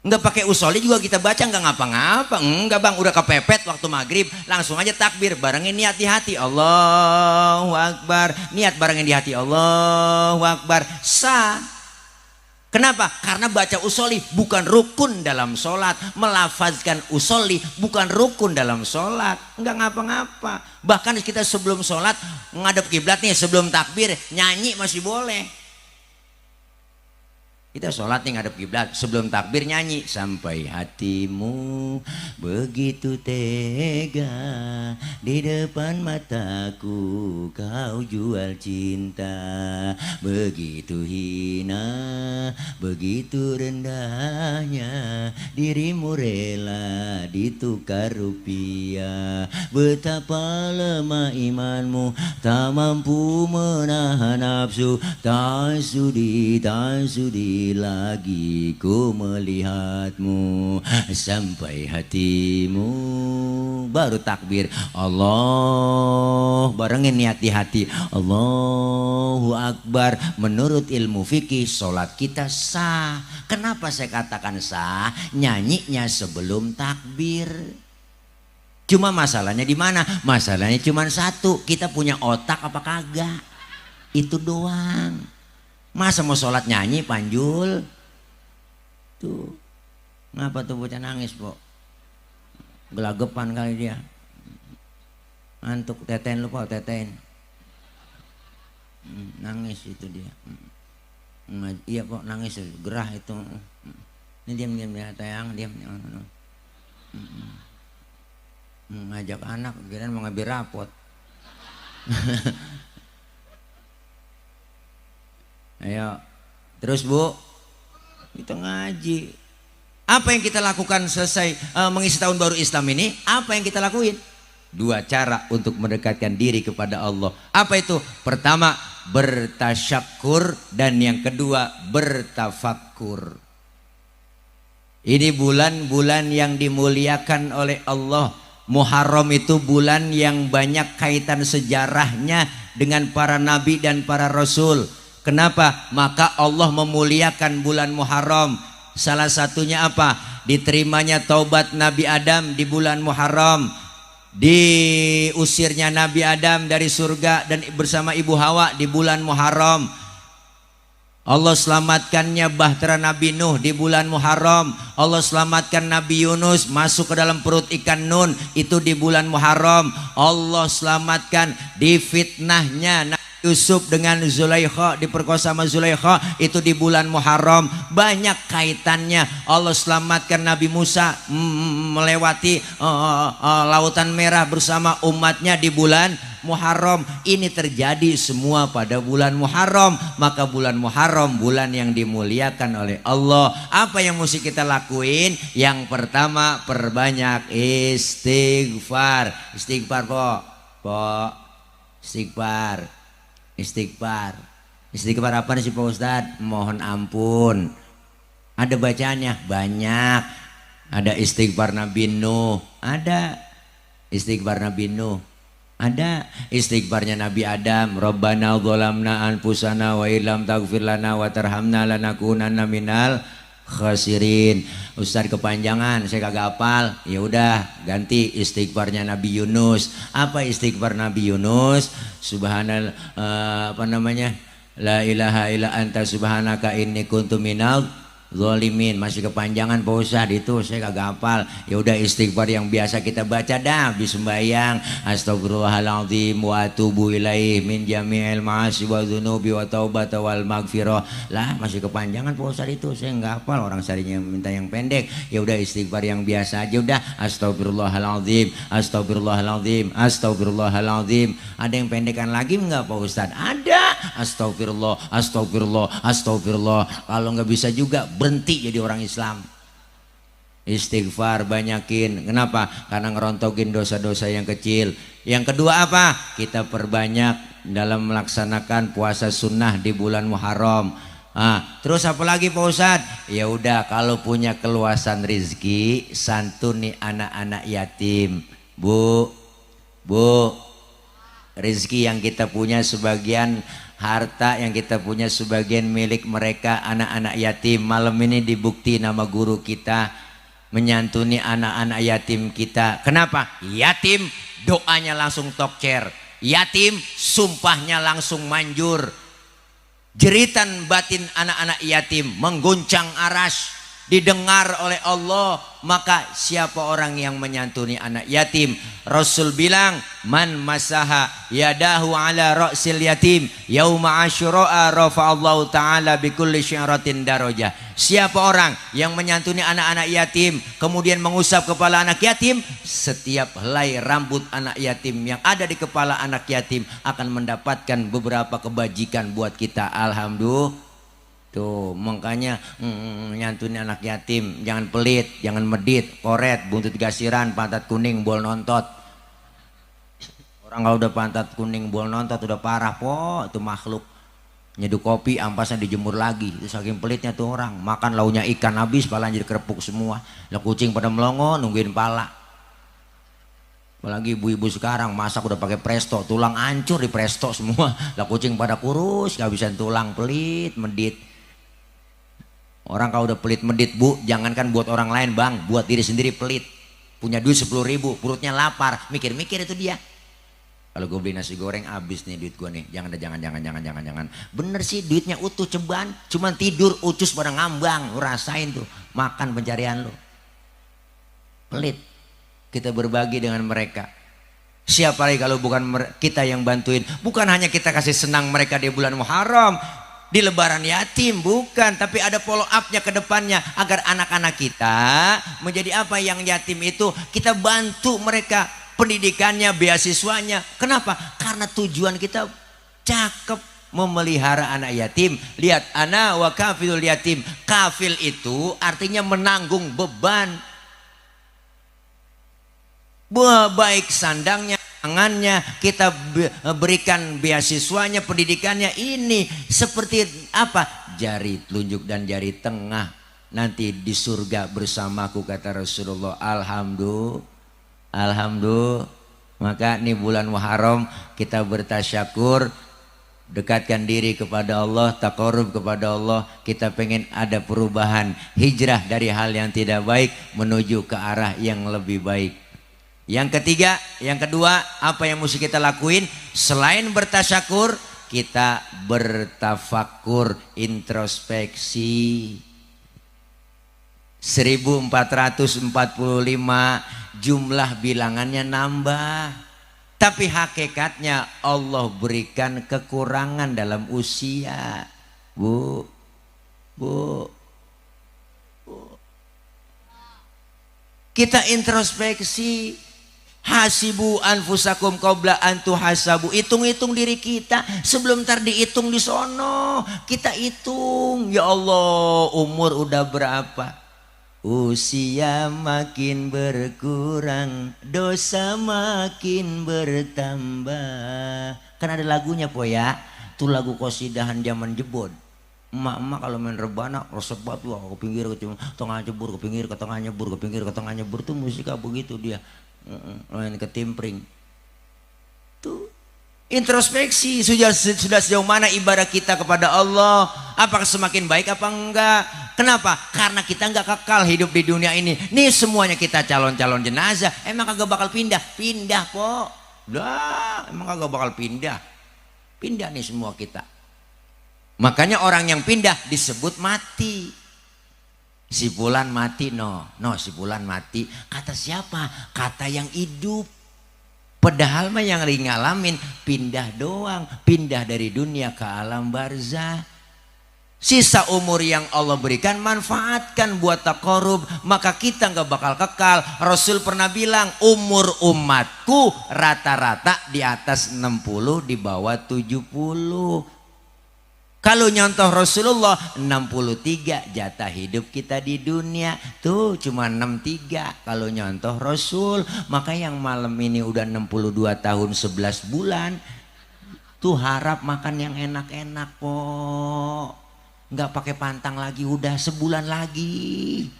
Enggak pakai usoli juga kita baca enggak ngapa-ngapa. Enggak bang, udah kepepet waktu maghrib, langsung aja takbir, barengin niat di hati Allahu Akbar. Niat barengin di hati Allahu Akbar. Sah. Kenapa? Karena baca usoli bukan rukun dalam sholat. Melafazkan usoli bukan rukun dalam sholat. Enggak ngapa-ngapa. Bahkan kita sebelum sholat ngadep kiblat nih, sebelum takbir nyanyi masih boleh. Kita sholat nih ngadep kiblat, sebelum takbir nyanyi, sampai hatimu begitu tega di depan mataku kau jual cinta, begitu hina, begitu rendahnya dirimu rela ditukar rupiah. Betapa lemah imanmu, tak mampu menahan nafsu, tak sudi lagi ku melihatmu, sampai hatimu baru takbir Allah, barengin niat di hati Allahu Akbar. Menurut ilmu fikih sholat kita sah. Kenapa saya katakan sah? Nyanyinya sebelum takbir. Cuma masalahnya di mana? Masalahnya cuma satu, kita punya otak apa kagak? Itu doang. Masa mau sholat nyanyi Panjul? Tuh, ngapa tuh bocah nangis po? Gelagepan kali dia. Ngantuk, tetein lu po, tetein. Nangis itu dia. Iya po, nangis, gerah itu. Ini diam ya, tayang, diam. Ngajak anak, kirain mau ngambil rapot. Ayo, terus Bu, kita ngaji. Apa yang kita lakukan selesai mengisi tahun baru Islam ini? Apa yang kita lakuin? 2 cara untuk mendekatkan diri kepada Allah. Apa itu? Pertama, bertasyakur, dan yang kedua, bertafakkur. Ini bulan-bulan yang dimuliakan oleh Allah. Muharram itu bulan yang banyak kaitan sejarahnya dengan para nabi dan para rasul. Kenapa? Maka Allah memuliakan bulan Muharram. Salah satunya apa? Diterimanya taubat Nabi Adam di bulan Muharram. Diusirnya Nabi Adam dari surga dan bersama Ibu Hawa di bulan Muharram. Allah selamatkannya bahtera Nabi Nuh di bulan Muharram. Allah selamatkan Nabi Yunus masuk ke dalam perut ikan Nun, itu di bulan Muharram. Allah selamatkan di fitnahnya Yusuf dengan Zulaikha, diperkosa sama Zulaikha, itu di bulan Muharram. Banyak kaitannya. Allah selamatkan Nabi Musa melewati lautan merah bersama umatnya di bulan Muharram. Ini terjadi semua pada bulan Muharram. Maka bulan Muharram bulan yang dimuliakan oleh Allah. Apa yang mesti kita lakuin? Yang pertama, perbanyak istighfar. Istighfar po, istighfar. Istighfar. Istighfar apa nih Pak Ustadz? Mohon ampun. Ada bacaannya banyak. Ada istighfar Nabi Nuh, ada istighfar Nabi Nuh, ada istighfarnya Nabi Adam. Rabbana dzalamna anfusana wa illam taghfir lana wa tarhamna lanakunanna minal khasirin. Ustaz kepanjangan, saya kagak hafal. Ya udah, ganti istighfarnya Nabi Yunus. Apa istighfar Nabi Yunus? Subhanallah, apa namanya? La ilaha illa anta subhanaka inni kuntu minal zalimin. Masih kepanjangan Pak Ustadz itu saya kagak hafal. Ya udah istighfar yang biasa kita baca dah habis sembahyang. Astagfirullahaladzim wa atubu ilaih min jami'il ma'asi wa dzunubi wa taubata wal maghfirah. Lah masih kepanjangan Pak Ustadz itu saya nggak hafal. Orang sarinya minta yang pendek. Ya udah istighfar yang biasa aja udah. Astagfirullahaladzim, astagfirullahaladzim, astagfirullahaladzim. Ada yang pendekan lagi nggak Pak Ustadz? Ada. Astagfirullah, astagfirullah, astagfirullah. Kalau nggak bisa juga berhenti jadi orang Islam. Istighfar banyakin. Kenapa? Karena ngerontokin dosa-dosa yang kecil. Yang kedua apa? Kita perbanyak dalam melaksanakan puasa sunnah di bulan Muharram. Terus apa lagi Pak Ustadz? Ya udah kalau punya keluasan rizki santuni anak-anak yatim. Bu, rizki yang kita punya sebagian, harta yang kita punya sebagian milik mereka anak-anak yatim. Malam ini dibukti nama guru kita menyantuni anak-anak yatim kita. Kenapa? Yatim doanya langsung tokcer, yatim sumpahnya langsung manjur. Jeritan batin anak-anak yatim mengguncang aras, didengar oleh Allah. Maka siapa orang yang menyantuni anak yatim? Rasul bilang, man masaha yadahu ala ra'sil yatim yauma asyura'a rafa'allahu ta'ala bikulli syaratin darajah. Siapa orang yang menyantuni anak-anak yatim kemudian mengusap kepala anak yatim, setiap helai rambut anak yatim yang ada di kepala anak yatim akan mendapatkan beberapa kebajikan buat kita. Alhamdulillah. Tuh makanya nyantuni anak yatim jangan pelit, jangan medit, koret, buntut gasiran, pantat kuning, bol nontot. Orang kalau udah pantat kuning, bol nontot udah parah po, itu makhluk. Nyeduh kopi ampasnya dijemur lagi. Itu saking pelitnya tuh orang. Makan launya ikan habis, pala jadi kerepuk semua. Lah kucing pada melongo nungguin pala. Apalagi ibu-ibu sekarang masak udah pakai presto, tulang hancur di presto semua. Lah kucing pada kurus, kehabisan tulang, pelit, medit. Orang kalau udah pelit medit bu, jangankan buat orang lain bang, buat diri sendiri pelit. Punya duit 10.000, perutnya lapar, mikir-mikir itu dia. Kalau gue beli nasi goreng habis nih duit gue nih, jangan. Bener sih duitnya utuh ceban, cuman tidur ucus pada ngambang, lu rasain tuh makan pencarian lu. Pelit. Kita berbagi dengan mereka. Siapa lagi kalau bukan kita yang bantuin? Bukan hanya kita kasih senang mereka di bulan Muharram, di lebaran yatim, bukan, tapi ada follow up-nya ke depannya agar anak-anak kita menjadi apa yang yatim itu kita bantu mereka pendidikannya, beasiswanya. Kenapa? Karena tujuan kita cakep memelihara anak yatim. Lihat, ana wa kafilul yatim. Kafil itu artinya menanggung beban. Baik sandangnya, tangannya, kita berikan beasiswanya, pendidikannya. Ini seperti apa? Jari telunjuk dan jari tengah nanti di surga bersamaku, kata Rasulullah. Alhamdulillah. Maka ini bulan Muharram kita bertasyakur, dekatkan diri kepada Allah, taqarrub kepada Allah. Kita pengen ada perubahan, hijrah dari hal yang tidak baik menuju ke arah yang lebih baik. Yang ketiga, yang kedua, apa yang mesti kita lakuin? Selain bertasyakur, kita bertafakur, introspeksi. 1445 jumlah bilangannya nambah. Tapi hakikatnya Allah berikan kekurangan dalam usia. Bu. Kita introspeksi. Hasibu anfusakum qabla an tuhasabu. Hitung-hitung diri kita sebelum ntar dihitung di sono. Kita hitung, ya Allah, umur udah berapa? Usia makin berkurang, dosa makin bertambah. Kan ada lagunya po ya. Itu lagu qasidahan zaman jebon. Emak-emak kalau main rebana resep banget, wah ke pinggir ke tengah nyebur, ke pinggir ke tengah nyebur, ke pinggir ke tengah nyebur. Tuh musika begitu dia. Main ketimpring. Tuh introspeksi sudah sejauh mana ibadah kita kepada Allah, apakah semakin baik apa enggak? Kenapa? Karena kita enggak kekal hidup di dunia ini. Nih semuanya kita calon-calon jenazah, emang kagak bakal pindah po. Dah, emang kagak bakal pindah nih semua kita. Makanya orang yang pindah disebut mati. Si Fulan mati, no si Fulan mati. Kata siapa? Kata yang hidup. Padahal mah yang ngalamin pindah doang, pindah dari dunia ke alam barzah. Sisa umur yang Allah berikan manfaatkan buat taqarrub, maka kita nggak bakal kekal. Rasul pernah bilang umur umatku rata-rata di atas 60, di bawah 70. Kalau nyontoh Rasulullah 63 jatah hidup kita di dunia, tuh cuma 63 kalau nyontoh Rasul. Maka yang malam ini udah 62 tahun 11 bulan tuh harap makan yang enak-enak po, nggak pakai pantang lagi, udah sebulan lagi.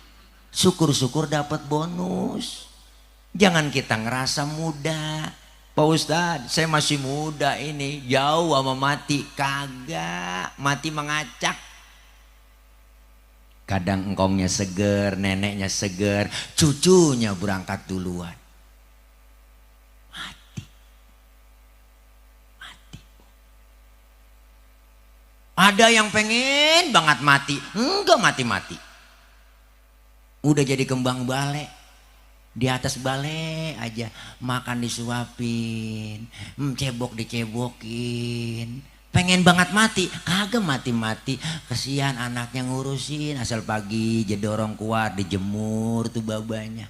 Syukur-syukur dapat bonus. Jangan kita ngerasa muda. Pak Ustadz, saya masih muda ini, jauh sama mati. Kagak, mati mengacak. Kadang engkongnya seger, neneknya seger, cucunya berangkat duluan. Mati. Ada yang pengen banget mati, enggak mati-mati. Udah jadi kembang bale. Di atas balai aja, makan disuapin, cebok dicebokin. Pengen banget mati, kagak mati-mati. Kesian anaknya ngurusin, asal pagi jadi orang kuat, dijemur tuh babanya.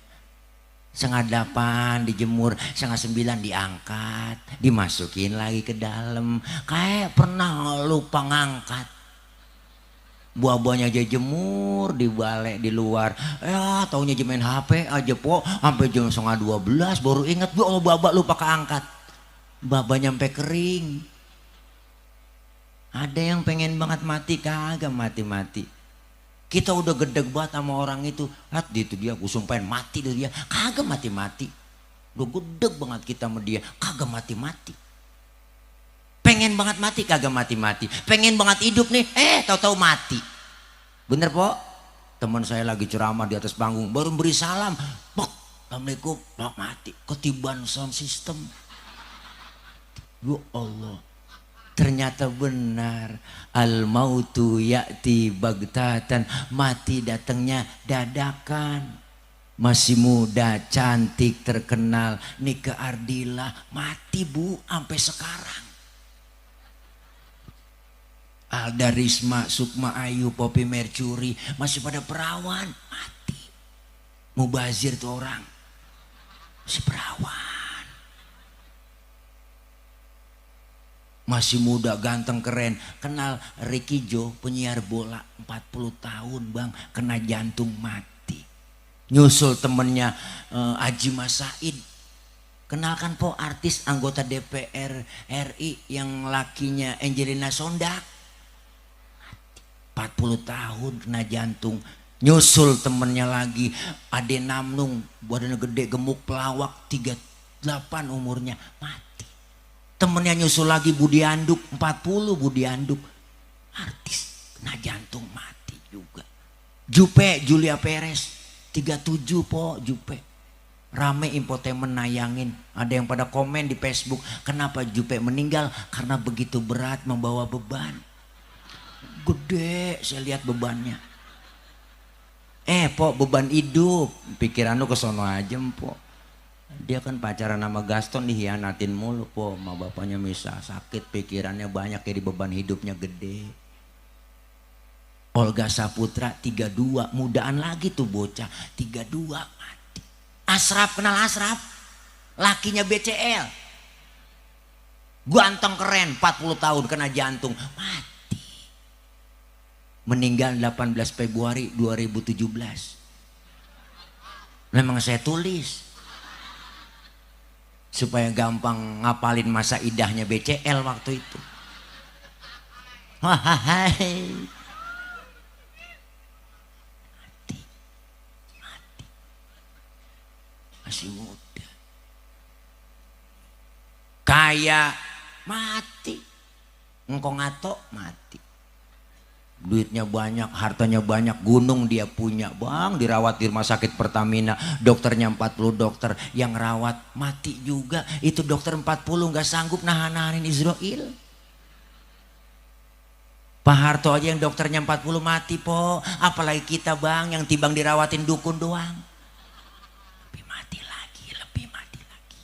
7:30 dijemur, 8:30 diangkat, dimasukin lagi ke dalam. Kayak pernah lupa ngangkat. Buah-buahnya aja jemur di balai di luar. Ya taunya main HP aja po, sampai jam 11:30 baru ingat, ya Allah babak lupa keangkat. Babanya sampai kering. Ada yang pengen banget mati, kagak mati-mati. Kita udah gedeg banget sama orang itu. Lihat itu dia, aku sumpahin mati dia, kagak mati-mati. Udah gedeg banget kita sama dia, kagak mati-mati. Pengen banget mati, kagak mati-mati. Pengen banget hidup nih, tahu-tahu mati. Bener po? Teman saya lagi ceramah di atas panggung, baru beri salam, pok, assalamualaikum, pok, mati. Ketiban sound system. Ya Allah, ternyata benar. Al mautu ya'ti baghtatan, mati datangnya dadakan. Masih muda, cantik, terkenal, Nike Ardila, mati bu, sampai sekarang. Alda Risma, Sukma Ayu, Poppy Mercury masih pada perawan, mati. Mubazir tuh orang masih perawan. Masih muda, ganteng, keren. Kenal Ricky Joe, penyiar bola 40 tahun bang, kena jantung mati. Nyusul temennya Haji Mas Said. Kenalkan po artis anggota DPR RI yang lakinya Angelina Sondak. 40 tahun kena jantung. Nyusul temennya lagi Ade Namnung, badannya gede, gemuk, pelawak, 38 umurnya, mati. Temennya nyusul lagi Budi Anduk, 40 Budi Anduk, artis kena jantung mati juga. Jupe Julia Perez 37 po, Jupe. Rame infotainment nayangin. Ada yang pada komen di Facebook, kenapa Jupe meninggal? Karena begitu berat membawa beban. Gede saya lihat bebannya. Po beban hidup, pikiran lu kesono aja po. Dia kan pacaran sama Gaston, dihianatin mulu po, sama bapaknya misah, sakit pikirannya banyak, jadi beban hidupnya gede. Olga Saputra 32, mudaan lagi tuh bocah, 32 mati. Asraf, kenal Asraf? Lakinya BCL, ganteng keren, 40 tahun kena jantung, mati. Meninggal 18 Februari 2017. Memang saya tulis supaya gampang ngapalin masa idahnya BCL waktu itu. Mati. Masih muda. Kaya mati. Engkau ngato mati. Duitnya banyak, hartanya banyak, gunung dia punya bang, dirawat di rumah sakit Pertamina, dokternya 40 dokter, yang rawat mati juga. Itu dokter 40 nggak sanggup nahan-nahanin Israel. Pak Harto aja yang dokternya 40 mati po, apalagi kita bang yang tibang dirawatin dukun doang. Lebih mati lagi, lebih mati lagi.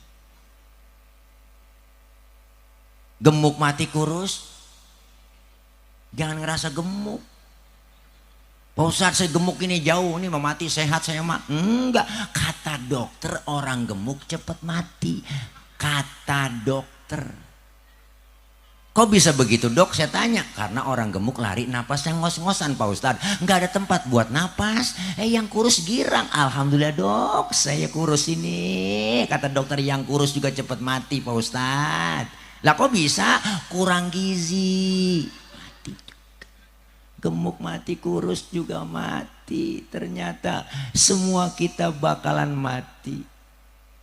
Gemuk mati kurus, jangan ngerasa gemuk. Pak Ustadz saya gemuk ini jauh, ini mau mati sehat saya mah. Enggak, kata dokter orang gemuk cepat mati. Kata dokter. Kok bisa begitu dok? Saya tanya. Karena orang gemuk lari napasnya ngos-ngosan Pak Ustadz. Nggak ada tempat buat napas. Yang kurus girang. Alhamdulillah dok, saya kurus ini. Kata dokter yang kurus juga cepat mati Pak Ustadz. Lah kok bisa? Kurang gizi. Mati juga. Gemuk mati, kurus juga mati. Ternyata semua kita bakalan mati.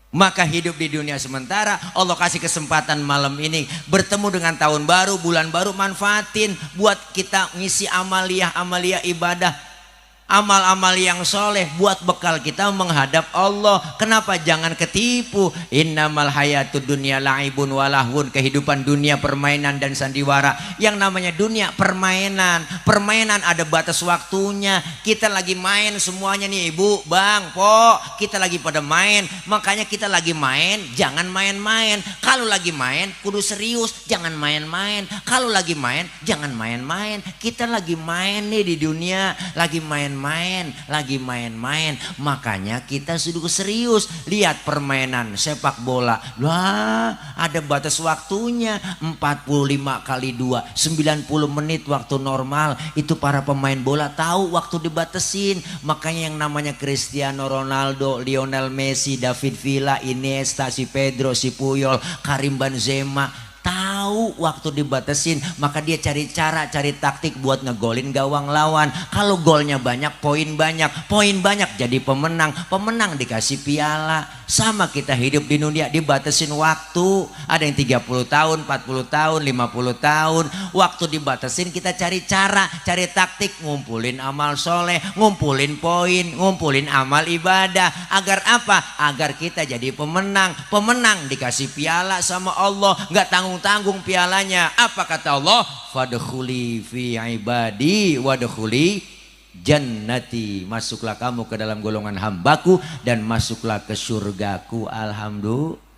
Maka hidup di dunia sementara, Allah kasih kesempatan malam ini bertemu dengan tahun baru, bulan baru, manfaatin buat kita ngisi amalia ibadah, amal-amal yang soleh buat bekal kita menghadap Allah. Kenapa jangan ketipu? Innamal hayatud dunya la'ibun walahun. Kehidupan dunia permainan dan sandiwara. Yang namanya dunia permainan. Permainan ada batas waktunya. Kita lagi main semuanya nih ibu, bang, po. Kita lagi pada main. Makanya kita lagi main, jangan main-main. Kalau lagi main, kudu serius. Jangan main-main. Kalau lagi main, jangan main-main. Kita lagi main nih di dunia. Lagi main-main, makanya kita sudah serius. Lihat permainan sepak bola, wah ada batas waktunya, 45 kali 2 90 menit waktu normal. Itu para pemain bola tahu waktu dibatasin. Makanya yang namanya Cristiano Ronaldo, Lionel Messi, David Villa, Iniesta, si Pedro, si Puyol, Karim Benzema tahu waktu dibatasin, maka dia cari cara, cari taktik buat ngegolin gawang lawan. Kalau golnya banyak, poin banyak jadi pemenang. Pemenang dikasih piala. Sama kita hidup di dunia dibatasin waktu. Ada yang 30 tahun, 40 tahun, 50 tahun. Waktu dibatasin kita cari cara, cari taktik, ngumpulin amal soleh, ngumpulin poin, ngumpulin amal ibadah. Agar apa? Agar kita jadi pemenang. Pemenang dikasih piala sama Allah, nggak tanggung-tanggung pialanya. Apa kata Allah? Fadkhuli fi ibadi wadkhuli jannati. Masuklah kamu ke dalam golongan hambaku dan masuklah ke surgaku. Alhamdulillah.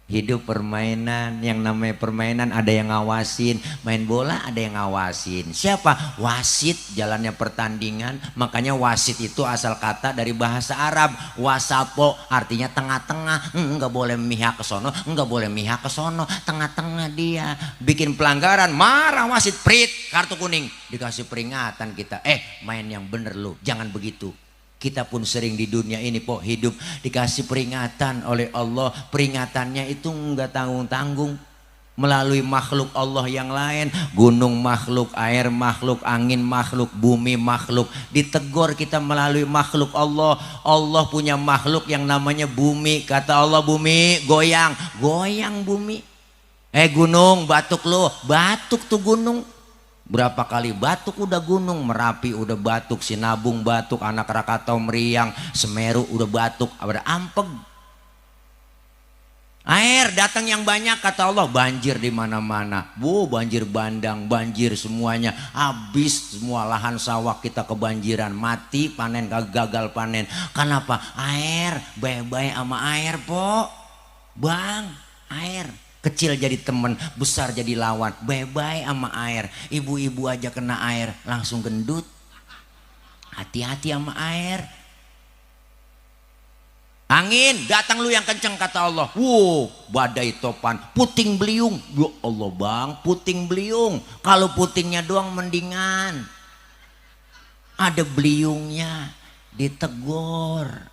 Hidup permainan. Yang namanya permainan ada yang ngawasin. Main bola ada yang ngawasin. Siapa? Wasit, jalannya pertandingan. Makanya wasit itu asal kata dari bahasa Arab. Wasapo artinya tengah-tengah. Enggak boleh mihak ke sono, enggak boleh mihak ke sono. Tengah-tengah dia. Bikin pelanggaran, marah wasit, prit, kartu kuning. Dikasih peringatan kita. Main yang bener lu, jangan begitu. Kita pun sering di dunia ini po hidup dikasih peringatan oleh Allah. Peringatannya itu enggak tanggung-tanggung. Melalui makhluk Allah yang lain. Gunung makhluk, air makhluk, angin makhluk, bumi makhluk. Ditegur kita melalui makhluk Allah. Allah punya makhluk yang namanya bumi. Kata Allah, bumi goyang. Goyang bumi. Gunung batuk lo. Batuk tuh gunung. Berapa kali batuk udah gunung. Merapi udah batuk, Sinabung batuk, Anak Rakatau meriang, Semeru udah batuk, ada ampeg. Air datang yang banyak, kata Allah banjir di mana-mana. Banjir bandang, banjir semuanya. Habis semua lahan sawah kita kebanjiran, mati panen, gagal panen. Kenapa? Air, baik-baik sama air po. Bang, air. Kecil jadi temen, besar jadi lawan. Bye-bye sama air. Ibu-ibu aja kena air langsung gendut. Hati-hati sama air. Angin datang lu yang kenceng, kata Allah. Badai topan, puting beliung. Ya Allah bang, puting beliung. Kalau putingnya doang mendingan. Ada beliungnya, ditegur.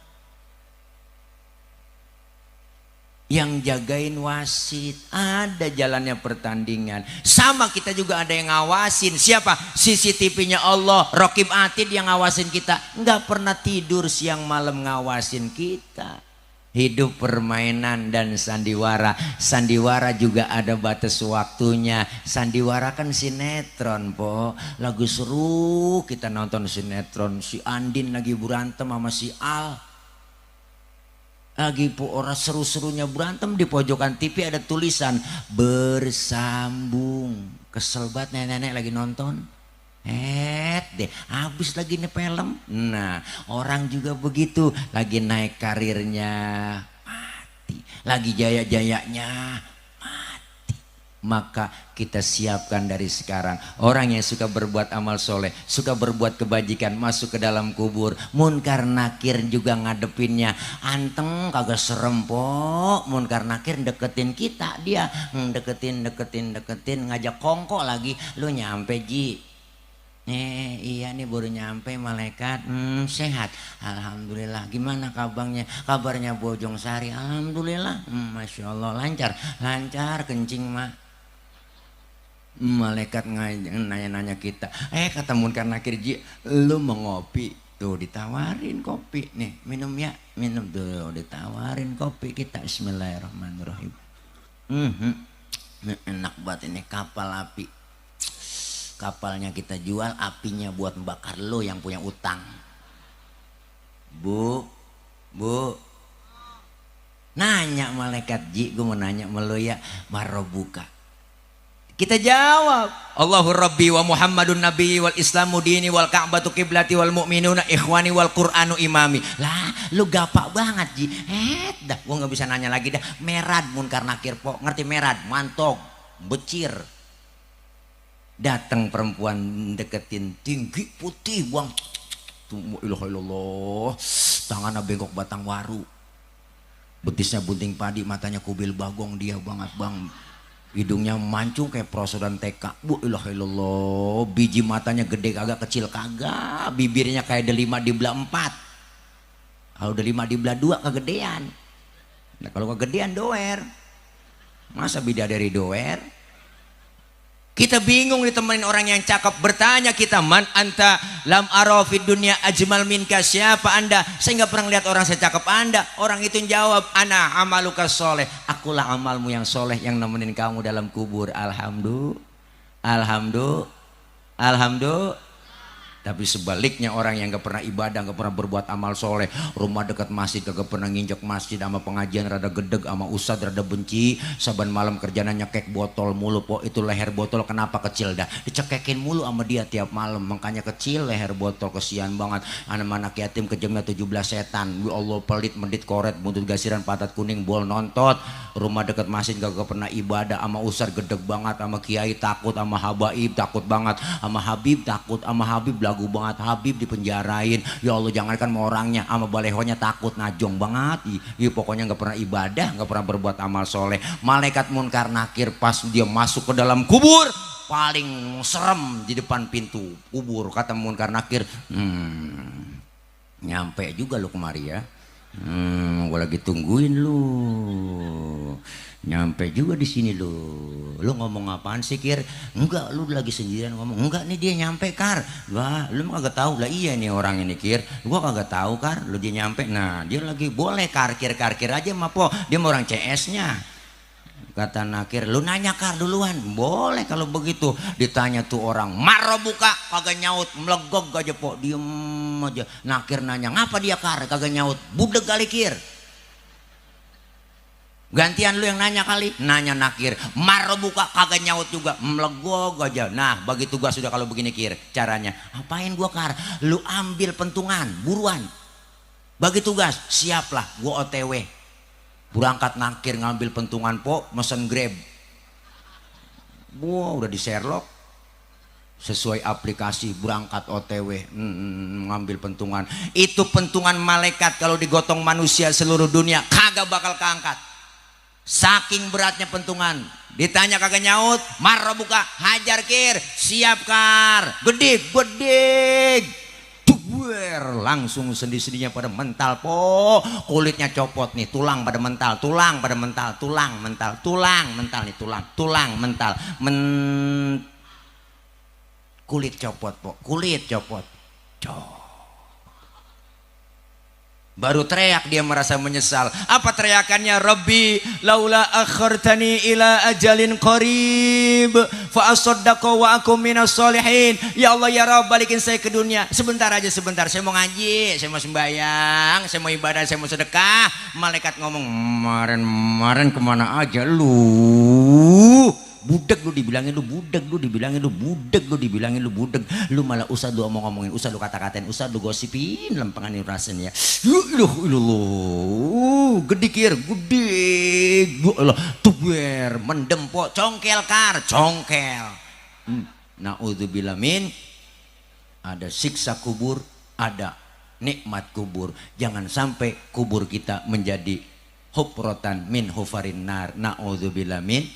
Yang jagain wasit. Ada jalannya pertandingan. Sama kita juga ada yang ngawasin. Siapa? CCTV-nya Allah. Rokib Atid yang ngawasin kita. Nggak pernah tidur siang malam ngawasin kita. Hidup permainan dan sandiwara. Sandiwara juga ada batas waktunya. Sandiwara kan sinetron po. Lagu seru kita nonton sinetron. Si Andin lagi berantem sama si Al. Lagi orang seru-serunya berantem, di pojokan TV ada tulisan bersambung. Kesel banget nenek-nenek lagi nonton. Deh, habis lagi nih film. Nah, orang juga begitu, lagi naik karirnya, mati. Lagi jaya-jayanya, mati. Maka kita siapkan dari sekarang. Orang yang suka berbuat amal soleh, suka berbuat kebajikan, masuk ke dalam kubur. Munkar nakir juga ngadepinnya. Anteng kagak serem po. Munkar nakir deketin kita, dia deketin, ngajak kongko lagi. Lu nyampe Ji. Iya nih baru nyampe malaikat. Sehat, alhamdulillah. Gimana kabarnya Bojong Sari? Alhamdulillah. Masya Allah lancar kencing mah. Malaikat nanya-nanya kita. Kata Munkar Nakir, Ji, lu mau ngopi? Tuh ditawarin kopi nih, minum ya, minum tuh ditawarin kopi kita. Bismillahirrahmanirrahim. Enak banget ini kapal api. Kapalnya kita jual, apinya buat membakar lo yang punya utang. Bu, nanya malaikat, Ji, gue mau nanya sama lo ya, marobuka. Kita jawab, Allahu Rabbi wa Muhammadun Nabi wal Islamu dini wal Ka'batu qiblati wal mu'minuna ikhwani wal Qur'anu imami. Lah, lu gapak banget, Ji. Dah, gue nggak bisa nanya lagi dah. Merad Munkar Nakir po, ngerti merad? Mantog, becir. Datang perempuan deketin, tinggi putih bang, ilah ilallah, tangannya bengkok batang waru, betisnya bunting padi, matanya kubil bagong dia banget bang, hidungnya mancung kayak prosodan TK, bu ilah ilallah, biji matanya gede kagak, kecil kagak, bibirnya kayak delima di belah 4, kalau delima di belah 2 kegedean, nah kalau kegedean doer, masa bidadari doer? Kita bingung ditemenin orang yang cakep. Bertanya kita, man anta lam arafid dunia ajmal minka, siapa anda? Saya nggak pernah lihat orang secakep anda. Orang itu jawab, ana amaluka soleh, akulah amalmu yang soleh yang nemenin kamu dalam kubur. Alhamdulillah. Tapi sebaliknya orang yang gak pernah ibadah, gak pernah berbuat amal soleh, rumah dekat masjid gak pernah nginjek masjid, sama pengajian rada gedeg, sama ustad rada benci, saban malam kerjanya nyekek botol mulu po. Itu leher botol kenapa kecil dah, dicekekin mulu sama dia tiap malam, makanya kecil leher botol. Kesian banget anak-anak yatim kejamnya 17 setan. Ya Allah, pelit mendit koret buntut gasiran patat kuning bol nontot. Rumah dekat masjid gak pernah ibadah, sama ustad gedeg banget, sama kiai takut, sama habaib takut banget, sama habib takut, sama habib lagu banget, Habib dipenjarain. Ya Allah, jangankan mau orangnya, sama balehonya takut, najong banget. Pokoknya nggak pernah ibadah, nggak pernah berbuat amal soleh. Malaikat Munkar Nakir pas dia masuk ke dalam kubur, paling serem di depan pintu kubur. Kata Munkar Nakir, nyampe juga lu kemari ya. Gue lagi tungguin lu. Nyampe juga di sini lu. Lu ngomong apaan sih, Kir? Enggak, lu lagi sendirian ngomong. Enggak nih, dia nyampe, Kar. Wah, lu mah kagak tahu. Lah iya nih orang ini, Kir. Gua kagak tahu, Kar. Lu dia nyampe. Nah, dia lagi boleh Kir aja mah po. Dia mau orang CS-nya. Kata Nakir, lu nanya Kar duluan. Boleh kalau begitu. Ditanya tuh orang, marobuka, kagak nyaut, melegog aja po, diem aja. Nakir nanya, ngapa dia Kar? Kagak nyaut. Budeg kali, Kir. Gantian lu yang nanya kali. Nanya Nakir, marobuka, kagak nyaut juga, melegog aja. Nah, bagi tugas sudah kalau begini, Kir. Caranya, apain gua Kar? Lu ambil pentungan, buruan. Bagi tugas, siaplah, gua OTW. Berangkat Nakir ngambil pentungan po, mesen Grab. Wow, udah di Sherlock. Sesuai aplikasi, berangkat OTW, ngambil pentungan. Itu pentungan malaikat kalau digotong manusia seluruh dunia kagak bakal keangkat. Saking beratnya pentungan. Ditanya kagak nyaut, marobuka, hajar Kir, siap Kar, gedik. Langsung sendi-sendinya pada mental po, kulitnya copot nih, tulang pada mental, tulang mental nih, tulang mental, kulit copot po, baru teriak dia merasa menyesal. Apa teriakannya? Rabbi laula akhartani ila ajalin qarib fa asaddaqa wa akum minas solihin. Ya Allah ya Rabb, balikin saya ke dunia sebentar aja, sebentar. Saya mau ngaji, saya mau sembahyang, saya mau ibadah, saya mau sedekah. Malaikat ngomong, kemarin kemana aja lu? budek lu dibilangin lu budek, lu dibilangin lu budek, lu dibilangin lu budek, lu malah usah lu ngomongin, usah lu kata-katain, usah lu gosipin lempengan rasen ya. Gede kir, gede, Allah, tuber, mendempok, congkel kar, congkel. Naudzubillah min, ada siksa kubur, ada nikmat kubur. Jangan sampai kubur kita menjadi hufratan min hufarin nar. Naudzubillah min.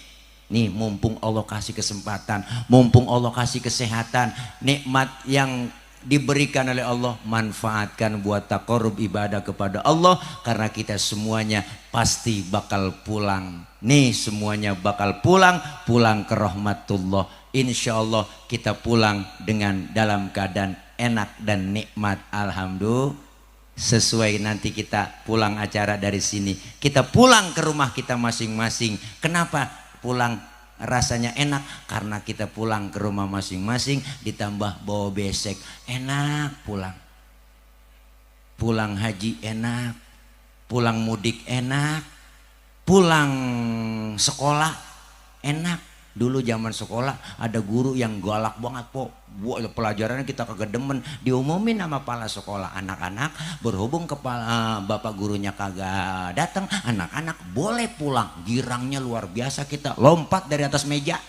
Nih mumpung Allah kasih kesempatan, mumpung Allah kasih kesehatan, nikmat yang diberikan oleh Allah, manfaatkan buat taqarrub ibadah kepada Allah, karena kita semuanya pasti bakal pulang. Nih semuanya bakal pulang ke rahmatullah. Insya Allah kita pulang dengan dalam keadaan enak dan nikmat. Alhamdulillah. Sesuai nanti kita pulang acara dari sini, kita pulang ke rumah kita masing-masing. Kenapa pulang rasanya enak? Karena kita pulang ke rumah masing-masing ditambah bawa besek, enak. Pulang haji enak, pulang mudik enak, pulang sekolah enak. Dulu zaman sekolah ada guru yang galak banget po, pelajarannya kita kagak demen, diumumin sama kepala sekolah, anak-anak berhubung kepala bapak gurunya kagak datang, anak-anak boleh pulang. Girangnya luar biasa, kita lompat dari atas meja,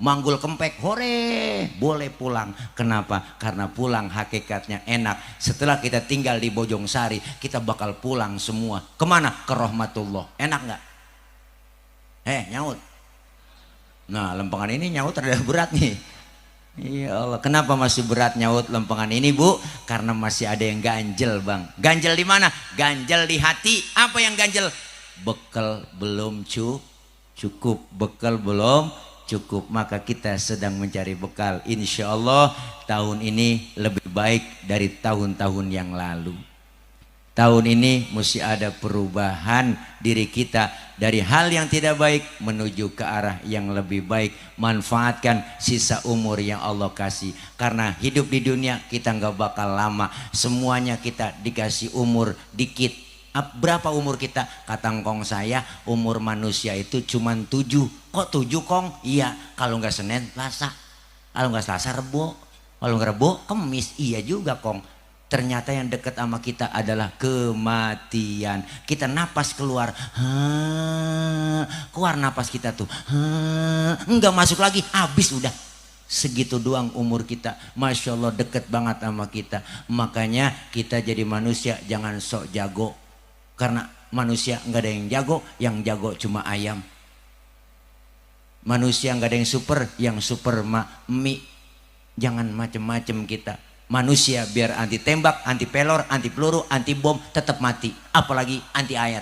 manggul kempek, hore, boleh pulang. Kenapa? Karena pulang hakikatnya enak. Setelah kita tinggal di Bojong Sari, kita bakal pulang semua kemana? Ke rahmatullah. Enak nggak? Nyaut. Nah, lempengan ini nyaut terlalu berat nih. Ya Allah, kenapa masih berat nyaut lempengan ini, Bu? Karena masih ada yang ganjel, Bang. Ganjel di mana? Ganjel di hati. Apa yang ganjel? Bekal belum cukup. Bekal belum cukup. Maka kita sedang mencari bekal. Insya Allah tahun ini lebih baik dari tahun-tahun yang lalu. Tahun ini mesti ada perubahan diri kita dari hal yang tidak baik menuju ke arah yang lebih baik. Manfaatkan sisa umur yang Allah kasih, karena hidup di dunia kita nggak bakal lama. Semuanya kita dikasih umur dikit. Berapa umur kita? Kata ngkong saya, umur manusia itu cuma 7. Kok 7 kong? Iya, kalau nggak Senin Selasa, kalau nggak Selasa Rebo, kalau nggak Rebo Kemis. Iya juga kong. Ternyata yang dekat sama kita adalah kematian. Kita napas keluar, keluar napas kita tuh, enggak masuk lagi, habis udah. Segitu doang umur kita. Masya Allah deket banget sama kita. Makanya kita jadi manusia jangan sok jago. Karena manusia nggak ada yang jago cuma ayam. Manusia nggak ada yang super mie. Jangan macem-macem kita. Manusia biar anti tembak, anti pelor, anti peluru, anti bom tetap mati. Apalagi anti air.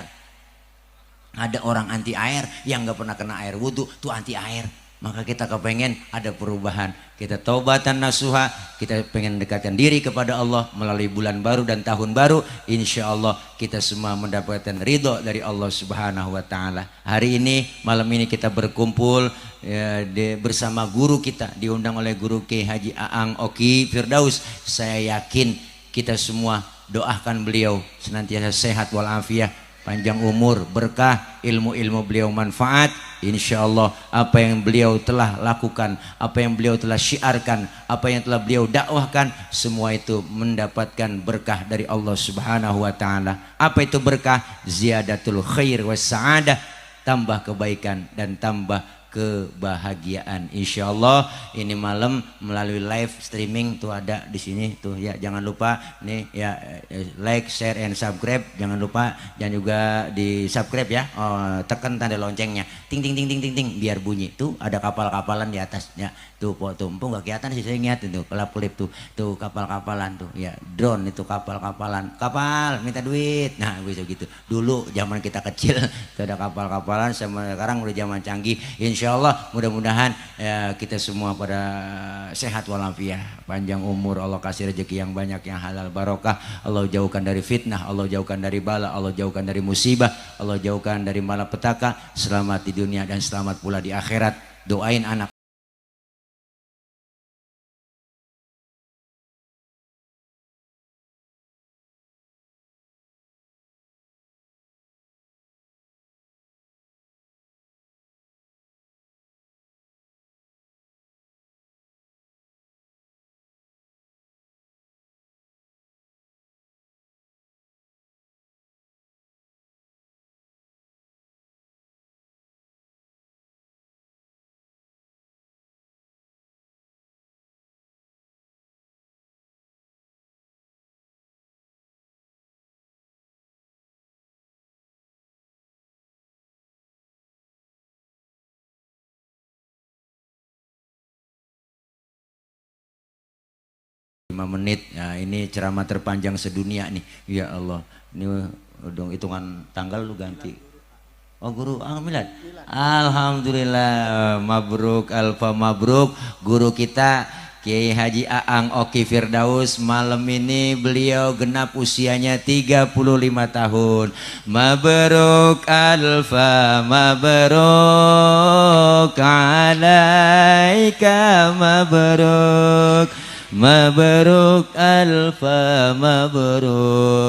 Ada orang anti air yang nggak pernah kena air wudhu, tuh anti air. Maka kita kepengen ada perubahan. Kita taubatan nasuha, kita pengen dekatkan diri kepada Allah melalui bulan baru dan tahun baru. Insya Allah kita semua mendapatkan ridho dari Allah Subhanahu Wa Taala. Hari ini, malam ini kita berkumpul bersama guru kita, diundang oleh guru Kiai Haji Aang Oki Firdaus. Saya yakin kita semua doakan beliau senantiasa sehat walafiat, panjang umur, berkah, ilmu-ilmu beliau manfaat. Insya Allah apa yang beliau telah lakukan, apa yang beliau telah syiarkan, apa yang telah beliau dakwahkan, semua itu mendapatkan berkah dari Allah Subhanahu Wa Taala. Apa itu berkah? Ziyadatul khair was sa'adah, tambah kebaikan dan tambah kebahagiaan. Insya Allah ini malam melalui live streaming tuh ada di sini tuh ya, jangan lupa nih ya, like, share, and subscribe. Jangan lupa, jangan juga di subscribe ya, tekan tanda loncengnya, ting ting ting ting ting ting biar bunyi. Tuh ada kapal-kapalan di atasnya tuh, tumpung nggak kelihatan sih, saya ingat itu kelap kelip tuh kapal-kapalan tuh ya, drone itu kapal-kapalan, kapal minta duit. Nah bisa gitu dulu zaman kita kecil tuh ada kapal-kapalan, sama sekarang udah zaman canggih. Insya Allah mudah-mudahan ya, kita semua pada sehat walafiat, panjang umur, Allah kasih rezeki yang banyak, yang halal barokah, Allah jauhkan dari fitnah, Allah jauhkan dari bala, Allah jauhkan dari musibah, Allah jauhkan dari malapetaka. Selamat di dunia dan selamat pula di akhirat. Doain anak 5 menit. Nah, ini ceramah terpanjang sedunia nih. Ya Allah. Ini dong hitungan tanggal lu ganti. Oh guru milad. Alhamdulillah, mabruk alfa mabruk guru kita Kiai Haji Aang Oki Firdaus. Malam ini beliau genap usianya 35 tahun. Mabruk alfa mabruk alaika mabruk. Mabruk alfa mabruk.